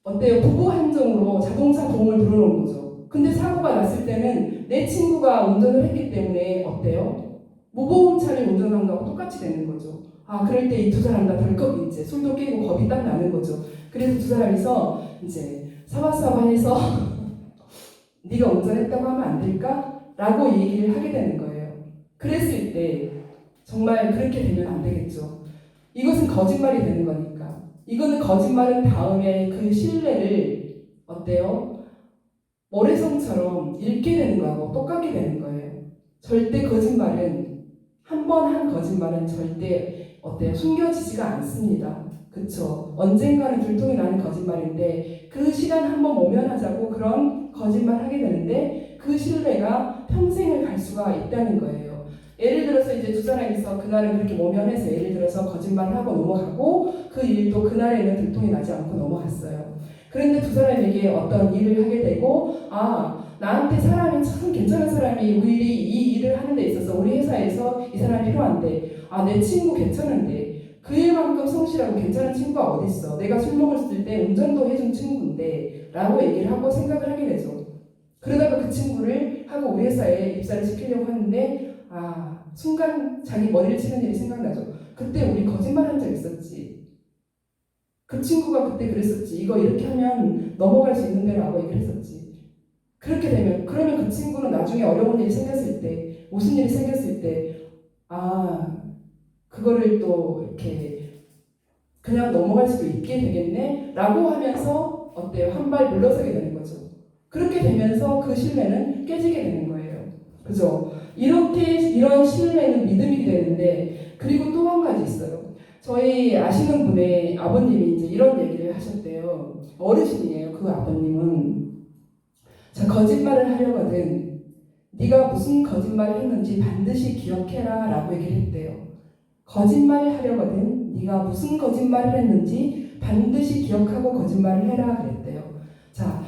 [SPEAKER 1] 어때요? 부부 한정으로 자동차 보험을 들어놓은 거죠. 근데 사고가 났을 때는 내 친구가 운전을 했기 때문에 어때요? 무보험차를 운전한 거하고 똑같이 되는 거죠. 그럴 때 이 두 사람 다 덜컥 이제 술도 깨고 겁이 딱 나는 거죠. 그래서 두 사람이서 이제 사바사바해서 네가 운전했다고 하면 안 될까? 라고 얘기를 하게 되는 거예요. 그랬을 때 정말 그렇게 되면 안 되겠죠. 이것은 거짓말이 되는 거니까. 이거는 거짓말은 다음에 그 신뢰를 어때요? 모래성처럼 읽게 되는 거하고 똑같게 되는 거예요. 절대 거짓말은 한 번 한 거짓말은 절대 어때요? 숨겨지지가 않습니다. 그쵸? 언젠가는 들통이 나는 거짓말인데 그 시간 한번 모면하자고 그런 거짓말 하게 되는데 그 신뢰가 평생을 갈 수가 있다는 거예요. 예를 들어서 이제 두 사람이서 그날은 그렇게 모면해서 예를 들어서 거짓말을 하고 넘어가고 그 일도 그날에는 들통이 나지 않고 넘어갔어요. 그런데 두 사람에게 어떤 일을 하게 되고 나한테 사람이 참 괜찮은 사람이 우리 이 일을 하는 데 있어서 우리 회사에서 이 사람이 필요한데 내 친구 괜찮은데 그 일만큼 성실하고 괜찮은 친구가 어딨어. 내가 술 먹었을 때 운전도 해준 친구인데 라고 얘기를 하고 생각을 하게 되죠. 그러다가 그 친구를 하고 우리 회사에 입사를 시키려고 하는데 순간 자기 머리를 치는 일이 생각나죠. 그때 우리 거짓말한 적 있었지. 그 친구가 그때 그랬었지. 이거 이렇게 하면 넘어갈 수 있는데 라고 얘기를 했었지. 그렇게 되면 그러면 그 친구는 나중에 어려운 일이 생겼을 때 무슨 일이 생겼을 때 그거를 또 이렇게 그냥 넘어갈 수도 있게 되겠네 라고 하면서 어때요? 한 발 물러서게 되는 거죠. 그렇게 되면서 그 신뢰는 깨지게 되는 거예요. 그죠? 이런 신뢰는 믿음이 되는데 그리고 또 한 가지 있어요. 저희 아시는 분의 아버님이 이제 이런 얘기를 하셨대요. 어르신이에요. 그 아버님은 거짓말을 하려거든 네가 무슨 말을 했는지 반드시 기억해라 라고 얘기를 했대요. 거짓말을 하려거든 네가 무슨 거짓말을 했는지 반드시 기억하고 거짓말을 해라 그랬대요.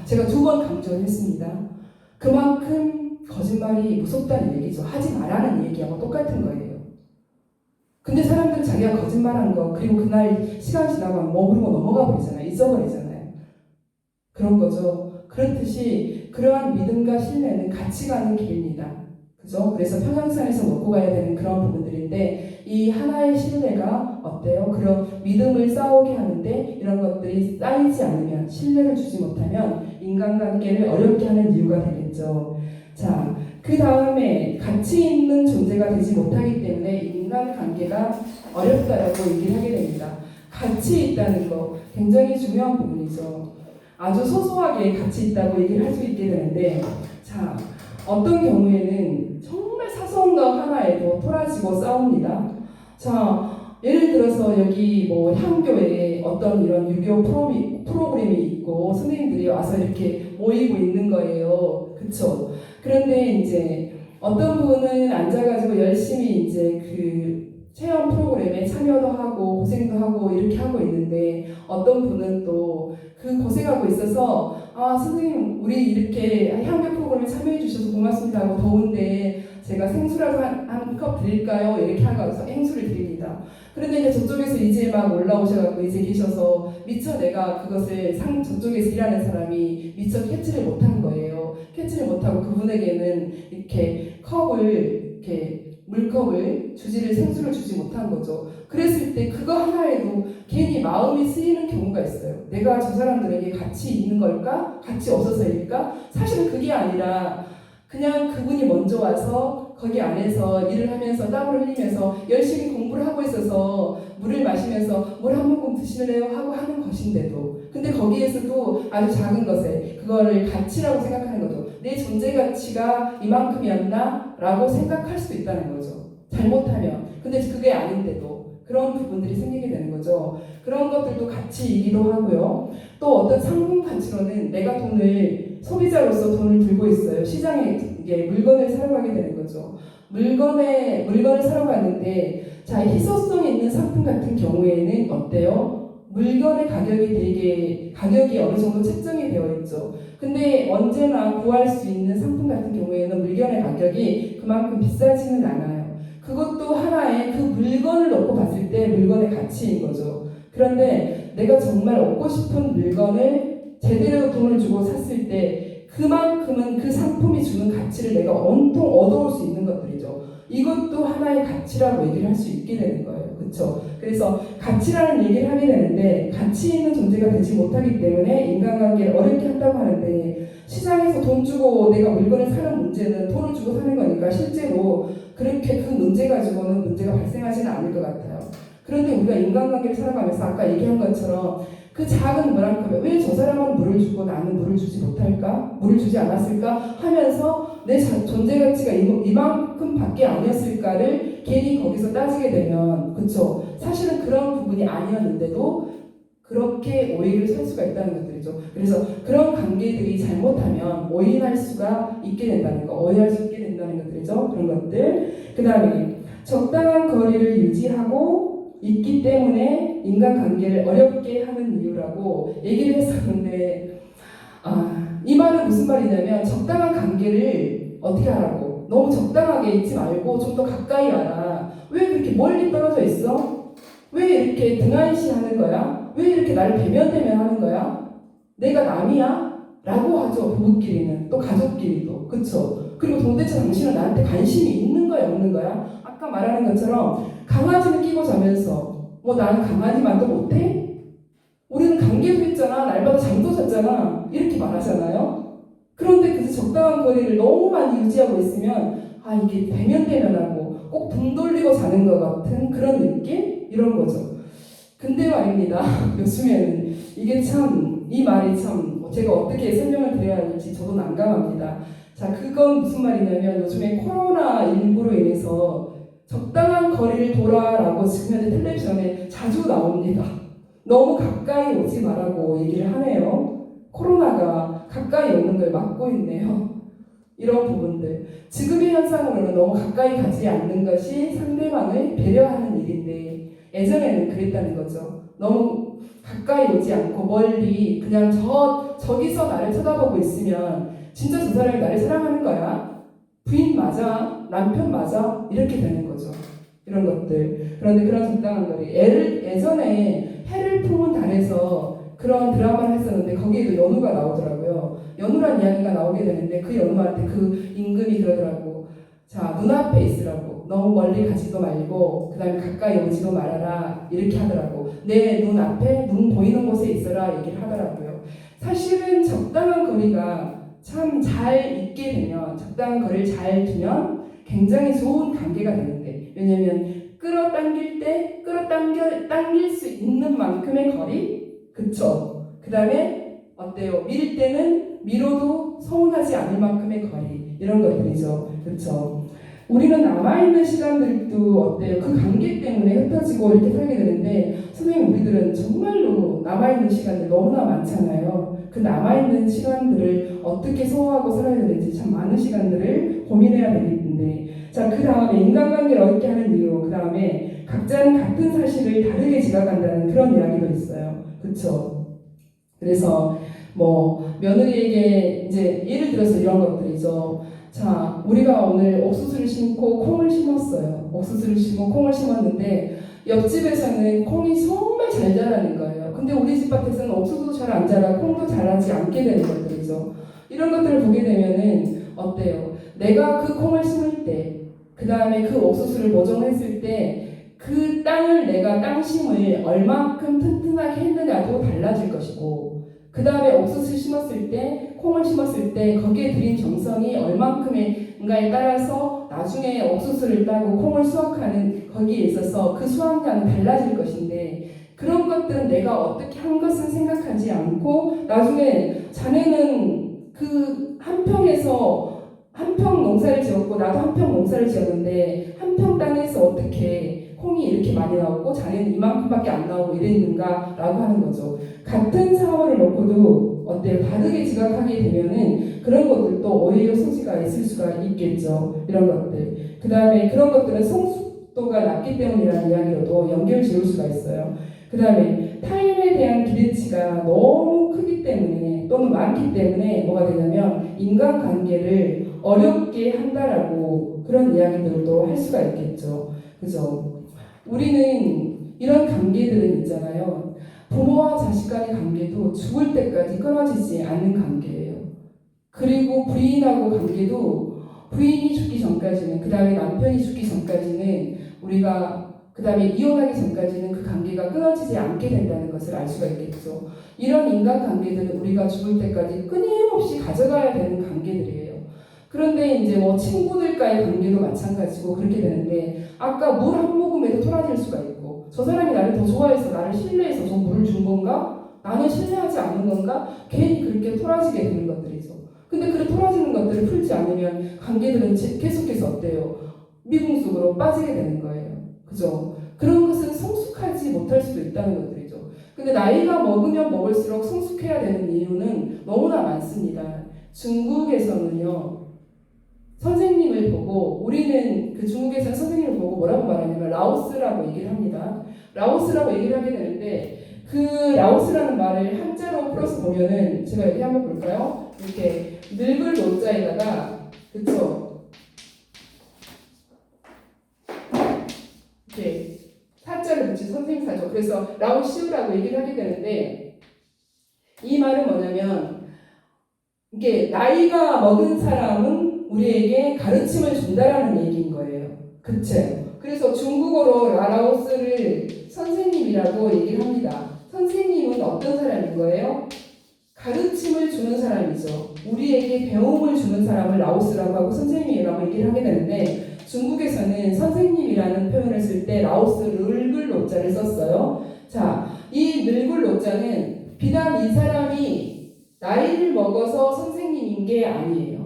[SPEAKER 1] 제가 2번 강조를 했습니다. 그만큼 거짓말이 무섭다는 얘기죠. 하지 말라는 얘기하고 똑같은 거예요. 근데 사람들은 자기가 거짓말한 거 그리고 그날 시간 지나면 모르고 넘어가 버리잖아요. 잊어버리잖아요. 그런 거죠. 그렇듯이 그러한 믿음과 신뢰는 같이 가는 길입니다. 그죠? 그래서 평양산에서 먹고 가야 되는 그런 부분들인데 이 하나의 신뢰가 어때요? 그런 믿음을 쌓게 하는데 이런 것들이 쌓이지 않으면 신뢰를 주지 못하면 인간관계를 어렵게 하는 이유가 되겠죠. 그 다음에 가치 있는 존재가 되지 못하기 때문에 인간관계가 어렵다라고 얘기를 하게 됩니다. 가치 있다는 거 굉장히 중요한 부분이죠. 아주 소소하게 가치 있다고 얘기를 할 수 있게 되는데 어떤 경우에는 정말 사소한 거 하나에도 토라지고 싸웁니다. 예를 들어서 여기 향교에 어떤 이런 유교 프로그램이 있고 선생님들이 와서 이렇게 모이고 있는 거예요. 그쵸? 그런데 이제 어떤 분은 앉아가지고 열심히 이제 그 체험 프로그램에 참여도 하고 고생도 하고 이렇게 하고 있는데 어떤 분은 또 그 고생하고 있어서 선생님 우리 이렇게 향교 프로그램에 참여해 주셔서 고맙습니다 하고 더운데 제가 생수라도 한 컵 드릴까요? 이렇게 하고 생수를 드립니다. 그런데 이제 저쪽에서 이제 막 올라오셔가지고 이제 계셔서 미처 내가 그것을 저쪽에서 일하는 사람이 미처 캐치를 못한 거예요. 캐치를 못하고 그분에게는 이렇게 물컵을 생수를 주지 못한 거죠. 그랬을 때 그거 하나에도 괜히 마음이 쓰이는 경우가 있어요. 내가 저 사람들에게 가치 있는 걸까? 가치 없어서일까? 사실은 그게 아니라 그냥 그분이 먼저 와서 거기 안에서 일을 하면서 땀을 흘리면서 열심히 공부를 하고 있어서 물을 마시면서 물 한 모금 드실래요? 하고 하는 것인데도 근데 거기에서도 아주 작은 것에 그거를 가치라고 생각하는 거죠. 내 존재 가치가 이만큼이었나? 라고 생각할 수도 있다는 거죠. 잘못하면. 근데 그게 아닌데도 그런 부분들이 생기게 되는 거죠. 그런 것들도 가치이기도 하고요. 또 어떤 상품 가치로는 내가 소비자로서 돈을 들고 있어요. 시장에 이게 물건을 사러 가게 되는 거죠. 물건을 사러 갔는데 희소성 있는 상품 같은 경우에는 어때요? 물건의 가격이 어느 정도 책정이 되어 있죠. 근데 언제나 구할 수 있는 상품 같은 경우에는 물건의 가격이 그만큼 비싸지는 않아요. 그것도 하나의 그 물건을 놓고 봤을 때 물건의 가치인 거죠. 그런데 내가 정말 얻고 싶은 물건을 제대로 돈을 주고 샀을 때 그만큼은 그 상품이 주는 가치를 내가 온통 얻어올 수 있는 것들이죠. 이것도 하나의 가치라고 얘기를 할 수 있게 되는 거예요. 그렇죠? 그래서 가치라는 얘기를 하게 되는데 가치 있는 존재가 되지 못하기 때문에 인간관계를 어렵게 한다고 하는데 시장에서 돈 주고 내가 물건을 사는 문제는 돈을 주고 사는 거니까 실제로 그렇게 그 문제 가지고는 문제가 발생하지는 않을 것 같아요. 그런데 우리가 인간관계를 살아가면서 아까 얘기한 것처럼 그 작은 뭐랄까 왜 저 사람은 물을 주고 나는 물을 주지 못할까? 물을 주지 않았을까? 하면서 내 존재 가치가 이만큼밖에 아니었을까를 괜히 거기서 따지게 되면 그쵸? 사실은 그런 부분이 아니었는데도 그렇게 오해를 살 수가 있다는 것들이죠. 그래서 그런 관계들이 잘못하면 오인할 수가 있게 된다는 거, 오해할 수 있게 된다는 것들이죠. 그런 것들. 그 다음에 적당한 거리를 유지하고 있기 때문에 인간관계를 어렵게 하는 이유라고 얘기를 했었는데 이 말은 무슨 말이냐면 적당한 관계를 어떻게 하라고 너무 적당하게 있지 말고 좀 더 가까이 와라. 왜 그렇게 멀리 떨어져 있어? 왜 이렇게 등한시하는 거야? 왜 이렇게 나를 대면대면 하는 거야? 내가 남이야? 라고 하죠. 부부끼리는 또 가족끼리도 그쵸? 그리고 도대체 당신은 나한테 관심이 있는 거야 없는 거야? 아까 말하는 것처럼 강아지는 끼고 자면서 뭐 나는 강아지만도 못해? 우리는 관계도 있잖아. 날마다 잠도 잤잖아. 이렇게 말하잖아요. 그런데 그 적당한 거리를 너무 많이 유지하고 있으면 이게 대면대면하고 꼭 등 돌리고 자는 것 같은 그런 느낌? 이런 거죠. 근데 말입니다. 요즘에는 이게 참, 이 말이 참 제가 어떻게 설명을 드려야 할지 저도 난감합니다. 자, 그건 무슨 말이냐면 요즘에 코로나19로 인해서 적당한 거리를 둬라라고 지금 현재 텔레비전에 자주 나옵니다. 너무 가까이 오지 말라고 얘기를 하네요. 코로나가 가까이 오는 걸 막고 있네요. 이런 부분들. 지금의 현상으로는 너무 가까이 가지 않는 것이 상대방을 배려하는 일인데 예전에는 그랬다는 거죠. 너무 가까이 오지 않고 멀리 그냥 저기서 나를 쳐다보고 있으면 진짜 저 사람이 나를 사랑하는 거야? 부인 맞아? 남편 맞아? 이렇게 되는 거죠. 이런 것들. 그런데 그런 적당한 거리. 예전에 해를 품은 달에서 그런 드라마를 했었는데 거기에도 연우가 나오더라고요. 연우란 이야기가 나오게 되는데 그 연우한테 그 임금이 그러더라고. 자, 눈앞에 있으라고. 너무 멀리 가지도 말고 그 다음에 가까이 오지도 말아라. 이렇게 하더라고. 내 눈앞에 눈 보이는 곳에 있어라 얘기를 하더라고요. 사실은 적당한 거리가 참 잘 있게 되면 적당한 거리를 잘 두면 굉장히 좋은 관계가 되는데 왜냐면 끌어당길 때 끌어당길 수 있는 만큼의 거리 그쵸? 그 다음에 어때요? 밀 때는 밀어도 서운하지 않을 만큼의 거리 이런 것들이죠. 그쵸? 우리는 남아있는 시간들도 어때요? 그 관계 때문에 흩어지고 이렇게 살게 되는데 선생님 우리들은 정말로 남아있는 시간들 너무나 많잖아요. 그 남아있는 시간들을 어떻게 소화하고 살아야 되는지 참 많은 시간들을 고민해야 되겠는데 자, 그 다음에 인간관계를 어렵게 하는 이유 그 다음에 각자는 같은 사실을 다르게 지각한다는 그런 이야기도 있어요. 그쵸? 그래서 뭐 며느리에게 이제 예를 들어서 이런 것들이죠. 자, 우리가 오늘 옥수수를 심고 콩을 심었어요. 옥수수를 심고 콩을 심었는데 옆집에서는 콩이 정말 잘 자라는 거예요. 근데 우리 집 밭에서는 옥수수도 잘 안 자라 콩도 자라지 않게 되는 것들이죠. 이런 것들을 보게 되면은 어때요? 내가 그 콩을 심을 때 그 다음에 그 옥수수를 모종했을 때 그 땅을 내가 땅심을 얼만큼 튼튼하게 했느냐도 달라질 것이고 그 다음에 옥수수 심었을 때 콩을 심었을 때 거기에 들인 정성이 얼만큼인가에 따라서 나중에 옥수수를 따고 콩을 수확하는 거기에 있어서 그 수확량은 달라질 것인데 그런 것들은 내가 어떻게 한 것은 생각하지 않고 나중에 자네는 그 한 평에서 한 평 농사를 지었고 나도 한 평 농사를 지었는데 한 평 땅에서 어떻게 콩이 이렇게 많이 나오고 자네는 이만큼밖에 안 나오고 이랬는가 라고 하는 거죠. 같은 사업을 놓고도 어때요? 다르게 지각하게 되면은 그런 것들도 오히려 소지가 있을 수가 있겠죠. 이런 것들. 그 다음에 그런 것들은 성숙도가 낮기 때문이라는 이야기로도 연결 지을 수가 있어요. 그 다음에 타인에 대한 기대치가 너무 크기 때문에 또는 많기 때문에 뭐가 되냐면 인간관계를 어렵게 한다라고 그런 이야기들도 할 수가 있겠죠. 그죠? 우리는 이런 관계들은 있잖아요. 부모와 자식 간의 관계도 죽을 때까지 끊어지지 않는 관계예요. 그리고 부인하고 관계도 부인이 죽기 전까지는 그 다음에 남편이 죽기 전까지는 우리가 그 다음에 이혼하기 전까지는 그 관계가 끊어지지 않게 된다는 것을 알 수가 있겠죠. 이런 인간관계들은 우리가 죽을 때까지 끊임없이 가져가야 되는 관계들이에요. 그런데 이제 뭐 친구들과의 관계도 마찬가지고 그렇게 되는데 아까 물 한 모금에도 토라질 수가 있고 저 사람이 나를 더 좋아해서 나를 신뢰해서 저 물을 준 건가? 나는 신뢰하지 않는 건가? 괜히 그렇게 토라지게 되는 것들이죠. 근데 그 토라지는 것들을 풀지 않으면 관계들은 계속해서 어때요? 미궁 속으로 빠지게 되는 거예요. 그죠? 그런 것은 성숙하지 못할 수도 있다는 것들이죠. 근데 나이가 먹으면 먹을수록 성숙해야 되는 이유는 너무나 많습니다. 중국에서는요, 선생님을 보고, 우리는 그 중국에서는 선생님을 보고 뭐라고 말하냐면 라오스라고 얘기를 합니다. 라오스라고 얘기를 하게 되는데, 그 라오스라는 말을 한자로 풀어서 보면은, 제가 여기 한번 볼까요? 이렇게 늙을 노자에다가, 그쵸? 이렇게 사자를 붙인 선생님 사죠. 그래서 라오시우라고 얘기를 하게 되는데, 이 말은 뭐냐면, 이게 나이가 먹은 사람은 우리에게 가르침을 준다라는 얘기인 거예요. 그쵸? 그래서 중국어로 라오스를 선생님이라고 얘기를 합니다. 선생님은 어떤 사람인 거예요? 가르침을 주는 사람이죠. 우리에게 배움을 주는 사람을 라오스라고 하고 선생님이라고 얘기를 하게 되는데, 중국에서는 선생님이라는 표현을 쓸 때 라오스 늙을 노자를 썼어요. 자, 이 늙을 노자는 비단 이 사람이 나이를 먹어서 선생님인 게 아니에요.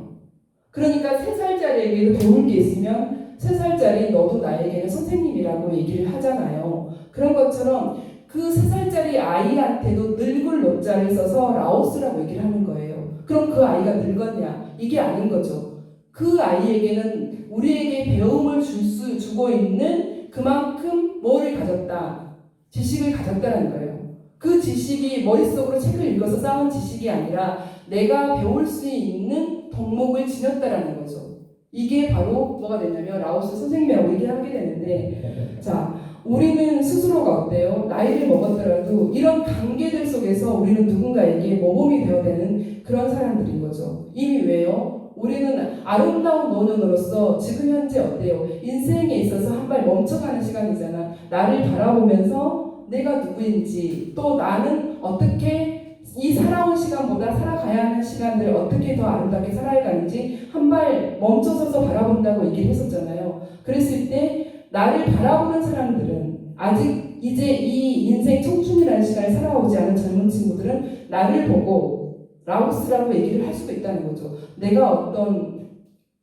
[SPEAKER 1] 그러니까 3살짜리에게도 배울 게 있으면 3살짜리 너도 나에게는 선생님이라고 얘기를 하잖아요. 그런 것처럼 그 3살짜리 아이한테도 늙을 노자를 써서 라오스라고 얘기를 하는 거예요. 그럼 그 아이가 늙었냐? 이게 아닌 거죠. 그 아이에게는 우리에게 배움을 주고 있는 그만큼 뭐를 가졌다? 지식을 가졌다는 거예요. 그 지식이 머릿속으로 책을 읽어서 쌓은 지식이 아니라 내가 배울 수 있는 덕목을 지녔다라는 거죠. 이게 바로 뭐가 되냐면 라오스 선생님이라고 얘기를 하게 되는데, 자, 우리는 스스로가 어때요? 나이를 먹었더라도 이런 관계들 속에서 우리는 누군가에게 모범이 되어야 되는 그런 사람들인 거죠. 이미 왜요? 우리는 아름다운 노년으로서 지금 현재 어때요? 인생에 있어서 한 발 멈춰가는 시간이잖아. 나를 바라보면서 내가 누구인지, 또 나는 어떻게 이 살아온 시간보다 살아가야 하는 시간들 어떻게 더 아름답게 살아야 가는지 한 발 멈춰서서 바라본다고 얘기를 했었잖아요. 그랬을 때 나를 바라보는 사람들은, 아직 이제 이 인생 청춘이라는 시간을 살아오지 않은 젊은 친구들은 나를 보고 라오스라고 얘기를 할 수도 있다는 거죠. 내가 어떤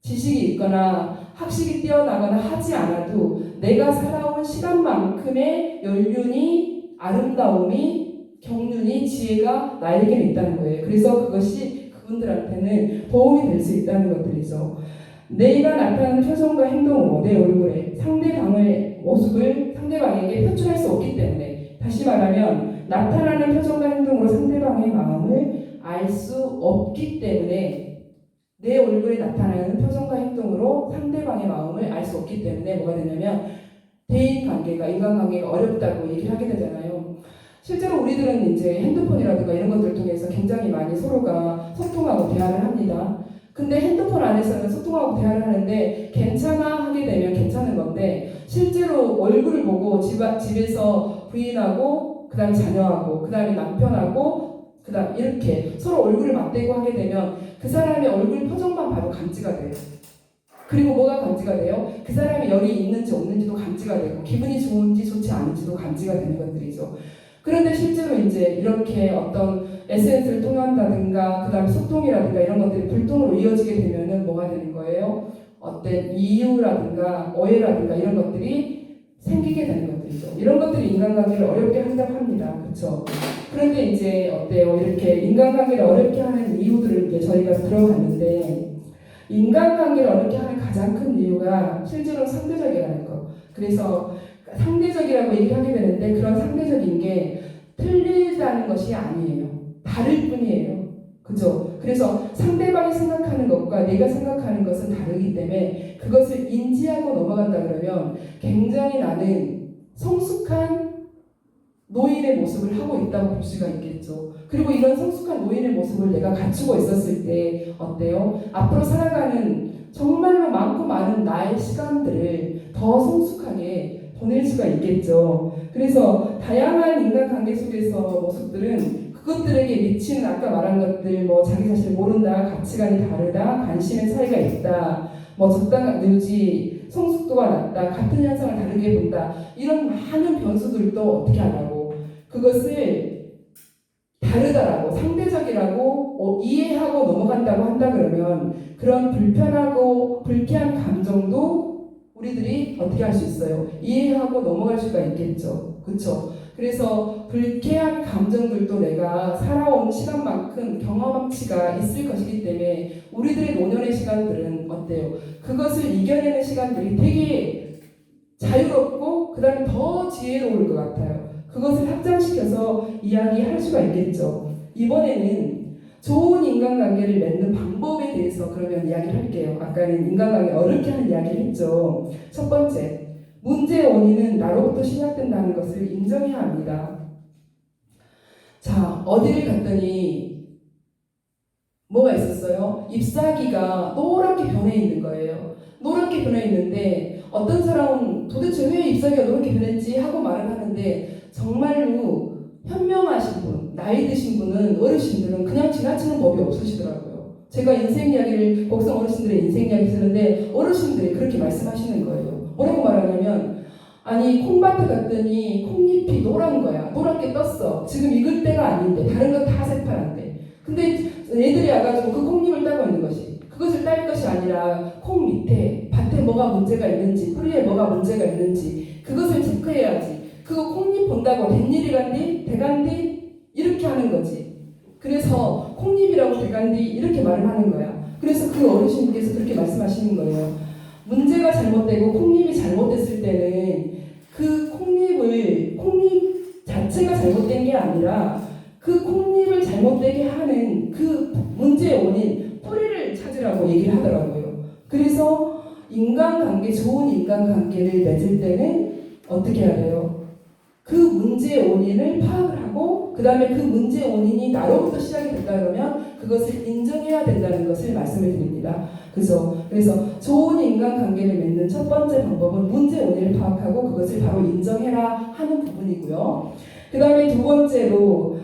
[SPEAKER 1] 지식이 있거나 학식이 뛰어나거나 하지 않아도 내가 살아온 시간만큼의 연륜이, 아름다움이, 경륜이, 지혜가 나에게는 있다는 거예요. 그래서 그것이 그분들한테는 도움이 될 수 있다는 것들이죠. 내가 나타나는 표정과 행동으로 내 얼굴에 상대방의 모습을 상대방에게 표출할 수 없기 때문에, 다시 말하면 나타나는 표정과 행동으로 상대방의 마음을 알 수 없기 때문에, 내 얼굴에 나타나는 표정과 행동으로 상대방의 마음을 알 수 없기 때문에 뭐가 되냐면 대인관계가, 인간관계가 어렵다고 얘기를 하게 되잖아요. 실제로 우리들은 이제 핸드폰이라든가 이런 것들을 통해서 굉장히 많이 서로가 소통하고 대화를 합니다. 근데 핸드폰 안에서는 소통하고 대화를 하는데 괜찮아 하게 되면 괜찮은 건데, 실제로 얼굴을 보고 집에서 부인하고 그 다음에 자녀하고 그 다음에 남편하고 그 다음 이렇게 서로 얼굴을 맞대고 하게 되면 그 사람의 얼굴 표정만 봐도 감지가 돼요. 그리고 뭐가 감지가 돼요? 그 사람이 열이 있는지 없는지도 감지가 되고 기분이 좋은지 좋지 않은지도 감지가 되는 것들이죠. 그런데 실제로 이제 이렇게 어떤 SNS를 통한다든가 그 다음에 소통이라든가 이런 것들이 불통으로 이어지게 되면은 뭐가 되는 거예요? 어떤 이유라든가 오해라든가 이런 것들이 생기게 되는 것들이죠. 이런 것들이 인간관계를 어렵게 한다고 합니다. 그렇죠? 그런데 이제 어때요? 이렇게 인간관계를 어렵게 하는 이유들을 이제 저희가 들어봤는데, 인간관계를 어렵게 하는 가장 큰 이유가 실제로 상대적이라는 거. 그래서 상대적이라고 얘기를 하게 되는데, 그런 상대적인 게 틀리다는 것이 아니에요. 다를 뿐이에요. 그죠? 그래서 상대방이 생각하는 것과 내가 생각하는 것은 다르기 때문에 그것을 인지하고 넘어간다 그러면 굉장히 나는 성숙한 노인의 모습을 하고 있다고 볼 수가 있겠죠. 그리고 이런 성숙한 노인의 모습을 내가 갖추고 있었을 때 어때요? 앞으로 살아가는 정말로 많고 많은 나의 시간들을 더 성숙하게 보낼 수가 있겠죠. 그래서 다양한 인간관계 속에서 모습들은 그것들에게 미치는, 아까 말한 것들, 뭐 자기 자신을 모른다, 가치관이 다르다, 관심의 차이가 있다, 뭐 적당한 유지, 성숙도가 낮다, 같은 현상을 다르게 본다, 이런 많은 변수들도 어떻게 하라고, 그것을 다르다라고, 상대적이라고 이해하고 넘어간다고 한다 그러면 그런 불쾌한 감정도 우리들이 어떻게 할 수 있어요? 이해하고 넘어갈 수가 있겠죠. 그렇죠? 그래서 불쾌한 감정들도 내가 살아온 시간만큼 경험치가 있을 것이기 때문에 우리들의 노년의 시간들은 어때요? 그것을 이겨내는 시간들이 되게 자유롭고 그 다음에 더 지혜로울 것 같아요. 그것을 확장시켜서 이야기할 수가 있겠죠. 이번에는 좋은 인간관계를 맺는 방법에 대해서 그러면 이야기를 할게요. 아까는 인간관계 어렵게 하는 이야기를 했죠. 첫 번째, 문제의 원인은 나로부터 시작된다는 것을 인정해야 합니다. 자, 어디를 갔더니 뭐가 있었어요? 잎사귀가 노랗게 변해 있는 거예요. 노랗게 변해 있는데 어떤 사람은 도대체 왜 잎사귀가 노랗게 변했지 하고 말을 하는데 정말로 현명하신 분, 나이 드신 분은 어르신들은 그냥 지나치는 법이 없으시더라고요. 제가 인생 이야기를 곡성 어르신들의 인생 이야기 쓰는데 어르신들이 그렇게 말씀하시는 거예요. 뭐라고 말하냐면 아니 콩밭에 갔더니 콩잎이 노란 거야. 노랗게 떴어. 지금 익을 때가 아닌데 다른 건 다 새파란데. 근데 애들이 와가지고 그 콩잎을 따고 있는 것이 그것을 딸 것이 아니라 콩 밑에 밭에 뭐가 문제가 있는지 뿌리에 뭐가 문제가 있는지 그것을 체크해야지. 그거 콩잎 본다고 된 일이란디 대간디 이렇게 하는 거지. 그래서 콩잎이라고 대간디 이렇게 말을 하는 거야. 그래서 그 어르신께서 그렇게 말씀하시는 거예요. 문제가 잘못되고 콩잎이 잘못됐을 때는 그 콩잎 자체가 잘못된 게 아니라 그 콩잎을 잘못되게 하는 그 문제의 원인 뿌리를 찾으라고 얘기를 하더라고요. 그래서 좋은 인간관계를 맺을 때는 어떻게 해야 돼요? 그 문제의 원인을 파악을 하고 그 다음에 그 문제의 원인이 나로부터 시작이 됐다 그러면 그것을 인정해야 된다는 것을 말씀을 드립니다. 그래서 좋은 인간관계를 맺는 첫 번째 방법은 문제의 원인을 파악하고 그것을 바로 인정해라 하는 부분이고요. 그 다음에 두 번째로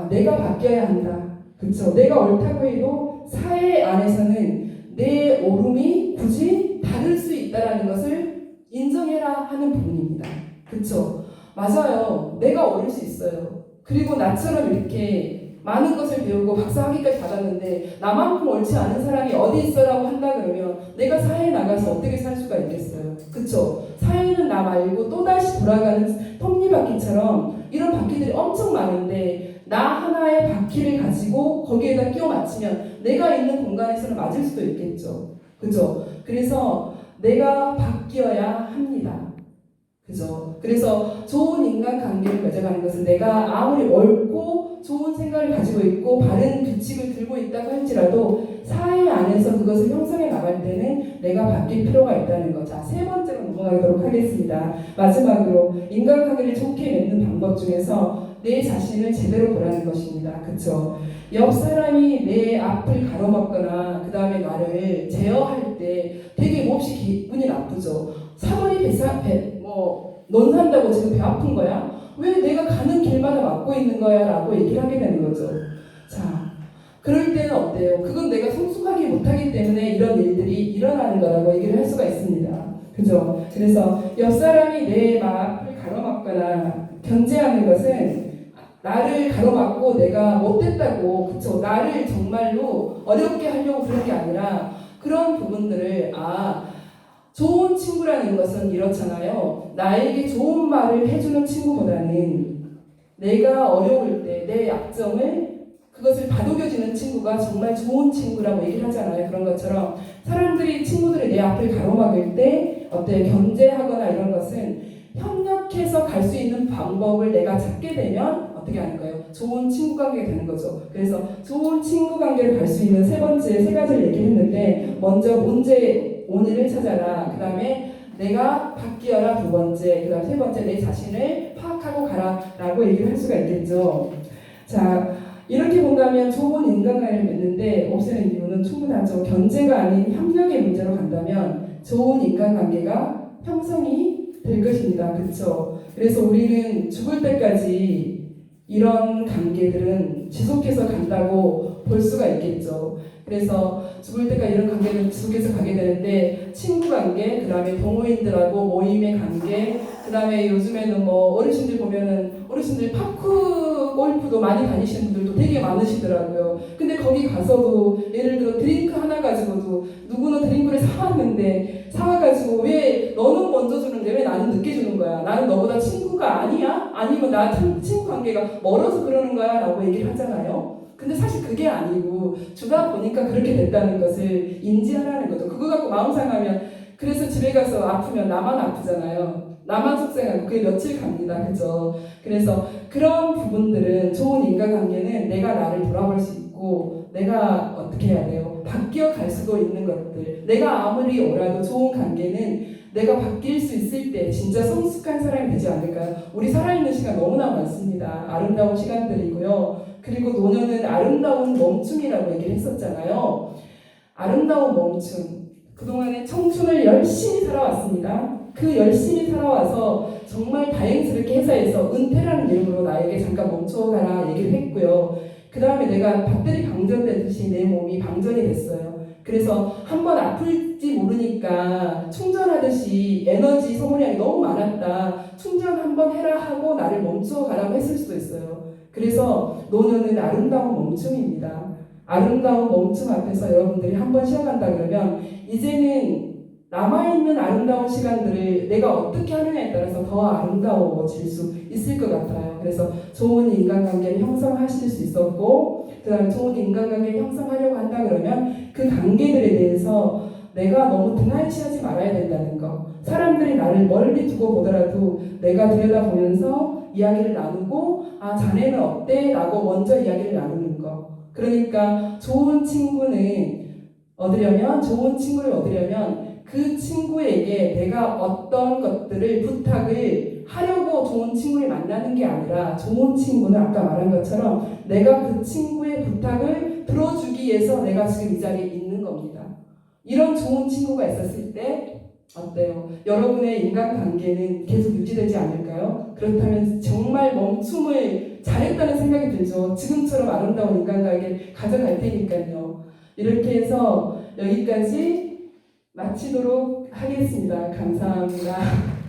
[SPEAKER 1] 내가 바뀌어야 한다. 그렇죠? 내가 옳다고 해도 사회 안에서는 내 옳음이 굳이 다를 수 있다는 것을 인정해라 하는 부분입니다. 그렇죠? 맞아요. 내가 옳을 수 있어요. 그리고 나처럼 이렇게 많은 것을 배우고 박사학위까지 받았는데 나만큼 옳지 않은 사람이 어디 있어라고 한다 그러면 내가 사회에 나가서 어떻게 살 수가 있겠어요. 그쵸? 사회는 나 말고 또다시 돌아가는 톱니바퀴처럼 이런 바퀴들이 엄청 많은데 나 하나의 바퀴를 가지고 거기에다 끼워 맞추면 내가 있는 공간에서는 맞을 수도 있겠죠. 그죠? 그래서 내가 바뀌어야 합니다. 그죠? 그래서 좋은 인간관계를 맺어가는 것은 내가 아무리 옳고 좋은 생각을 가지고 있고 바른 규칙을 들고 있다고 할지라도 사회 안에서 그것을 형성해 나갈 때는 내가 바뀔 필요가 있다는 것. 자, 세 번째로 넘어가도록 하겠습니다. 마지막으로 인간관계를 좋게 맺는 방법 중에서 내 자신을 제대로 보라는 것입니다. 그쵸? 옆 사람이 내 앞을 가로막거나 그 다음에 나를 제어할 때 되게 몹시 기분이 나쁘죠. 사돈이 넌 산다고 지금 배 아픈 거야? 왜 내가 가는 길마다 막고 있는 거야? 라고 얘기를 하게 되는 거죠. 자, 그럴 때는 어때요? 그건 내가 성숙하게 못하기 때문에 이런 일들이 일어나는 거라고 얘기를 할 수가 있습니다. 그죠? 그래서 옆 사람이 내 앞을 가로막거나 견제하는 것은 나를 가로막고 내가 못됐다고, 그쵸? 나를 정말로 어렵게 하려고 그런 게 아니라 그런 부분들을 좋은 친구라는 것은 이렇잖아요. 나에게 좋은 말을 해주는 친구보다는 내가 어려울 때 내 약점을 그것을 다독여주는 친구가 정말 좋은 친구라고 얘기를 하잖아요. 그런 것처럼 사람들이 친구들이 내 앞을 가로막을 때 견제하거나 이런 것은 협력해서 갈 수 있는 방법을 내가 찾게 되면 어떻게 하는 거예요? 좋은 친구 관계가 되는 거죠. 그래서 좋은 친구 관계를 갈 수 있는 세 가지를 얘기했는데 먼저 문제 원인을 찾아라. 그 다음에 내가 바뀌어라. 두 번째. 그 다음 세 번째 내 자신을 파악하고 가라 라고 얘기를 할 수가 있겠죠. 자, 이렇게 본다면 좋은 인간관계를 맺는데 없애는 이유는 충분하죠. 견제가 아닌 협력의 문제로 간다면 좋은 인간관계가 형성이 될 것입니다. 그렇죠? 그래서 우리는 죽을 때까지 이런 관계들은 지속해서 간다고 볼 수가 있겠죠. 그래서 죽을 때까지 이런 관계를 지속해서 가게 되는데 친구 관계, 그 다음에 동호인들하고 모임의 관계, 그 다음에 요즘에는 어르신들 보면은 어르신들 파크 골프도 많이 다니시는 분들도 되게 많으시더라고요. 근데 거기 가서도 예를 들어 드링크 하나 가지고도 누구는 드링크를 사왔는데 사와가지고 왜 너는 먼저 주는데 왜 나는 늦게 주는 거야? 나는 너보다 친구가 아니야? 아니면 나 친구 관계가 멀어서 그러는 거야? 라고 얘기를 하잖아요. 근데 사실 그게 아니고 주다 보니까 그렇게 됐다는 것을 인지하라는 거죠. 그거 갖고 마음 상하면 그래서 집에 가서 아프면 나만 아프잖아요. 나만 속상하고 그게 며칠 갑니다. 그죠? 그래서 그런 부분들은 좋은 인간관계는 내가 나를 돌아볼 수 있고 내가 어떻게 해야 돼요? 바뀌어 갈 수도 있는 것들. 내가 아무리 오라도 좋은 관계는 내가 바뀔 수 있을 때 진짜 성숙한 사람이 되지 않을까요? 우리 살아있는 시간 너무나 많습니다. 아름다운 시간들이고요. 그리고 노년은 아름다운 멈춤이라고 얘기를 했었잖아요. 아름다운 멈춤. 그동안에 청춘을 열심히 살아왔습니다. 그 열심히 살아와서 정말 다행스럽게 회사에서 은퇴라는 이름으로 나에게 잠깐 멈춰가라 얘기를 했고요. 그 다음에 내가 배터리 방전되듯이 내 몸이 방전이 됐어요. 그래서 한번 아플지 모르니까 충전하듯이 에너지 소모량이 너무 많았다. 충전 한번 해라 하고 나를 멈춰가라고 했을 수도 있어요. 그래서 노년은 아름다운 멈춤입니다. 아름다운 멈춤 앞에서 여러분들이 한번 쉬어간다 그러면 이제는 남아있는 아름다운 시간들을 내가 어떻게 하느냐에 따라서 더 아름다워질 수 있을 것 같아요. 그래서 좋은 인간관계를 형성하실 수 있었고 그 다음에 좋은 인간관계를 형성하려고 한다 그러면 그 관계들에 대해서 내가 너무 등한시하지 말아야 된다는 거. 사람들이 나를 멀리 두고 보더라도 내가 들여다보면서 이야기를 나누고 아 자네는 어때? 라고 먼저 이야기를 나누는 거. 그러니까 좋은 친구를 얻으려면 그 친구에게 내가 어떤 것들을 부탁을 하려고 좋은 친구를 만나는 게 아니라 좋은 친구는 아까 말한 것처럼 내가 그 친구의 부탁을 들어주기 위해서 내가 지금 이 자리에 있는 겁니다. 이런 좋은 친구가 있었을 때 어때요? 여러분의 인간관계는 계속 유지되지 않을까요? 그렇다면 정말 멈춤을 잘했다는 생각이 들죠. 지금처럼 아름다운 인간관계를 가져갈 테니까요. 이렇게 해서 여기까지 마치도록 하겠습니다. 감사합니다.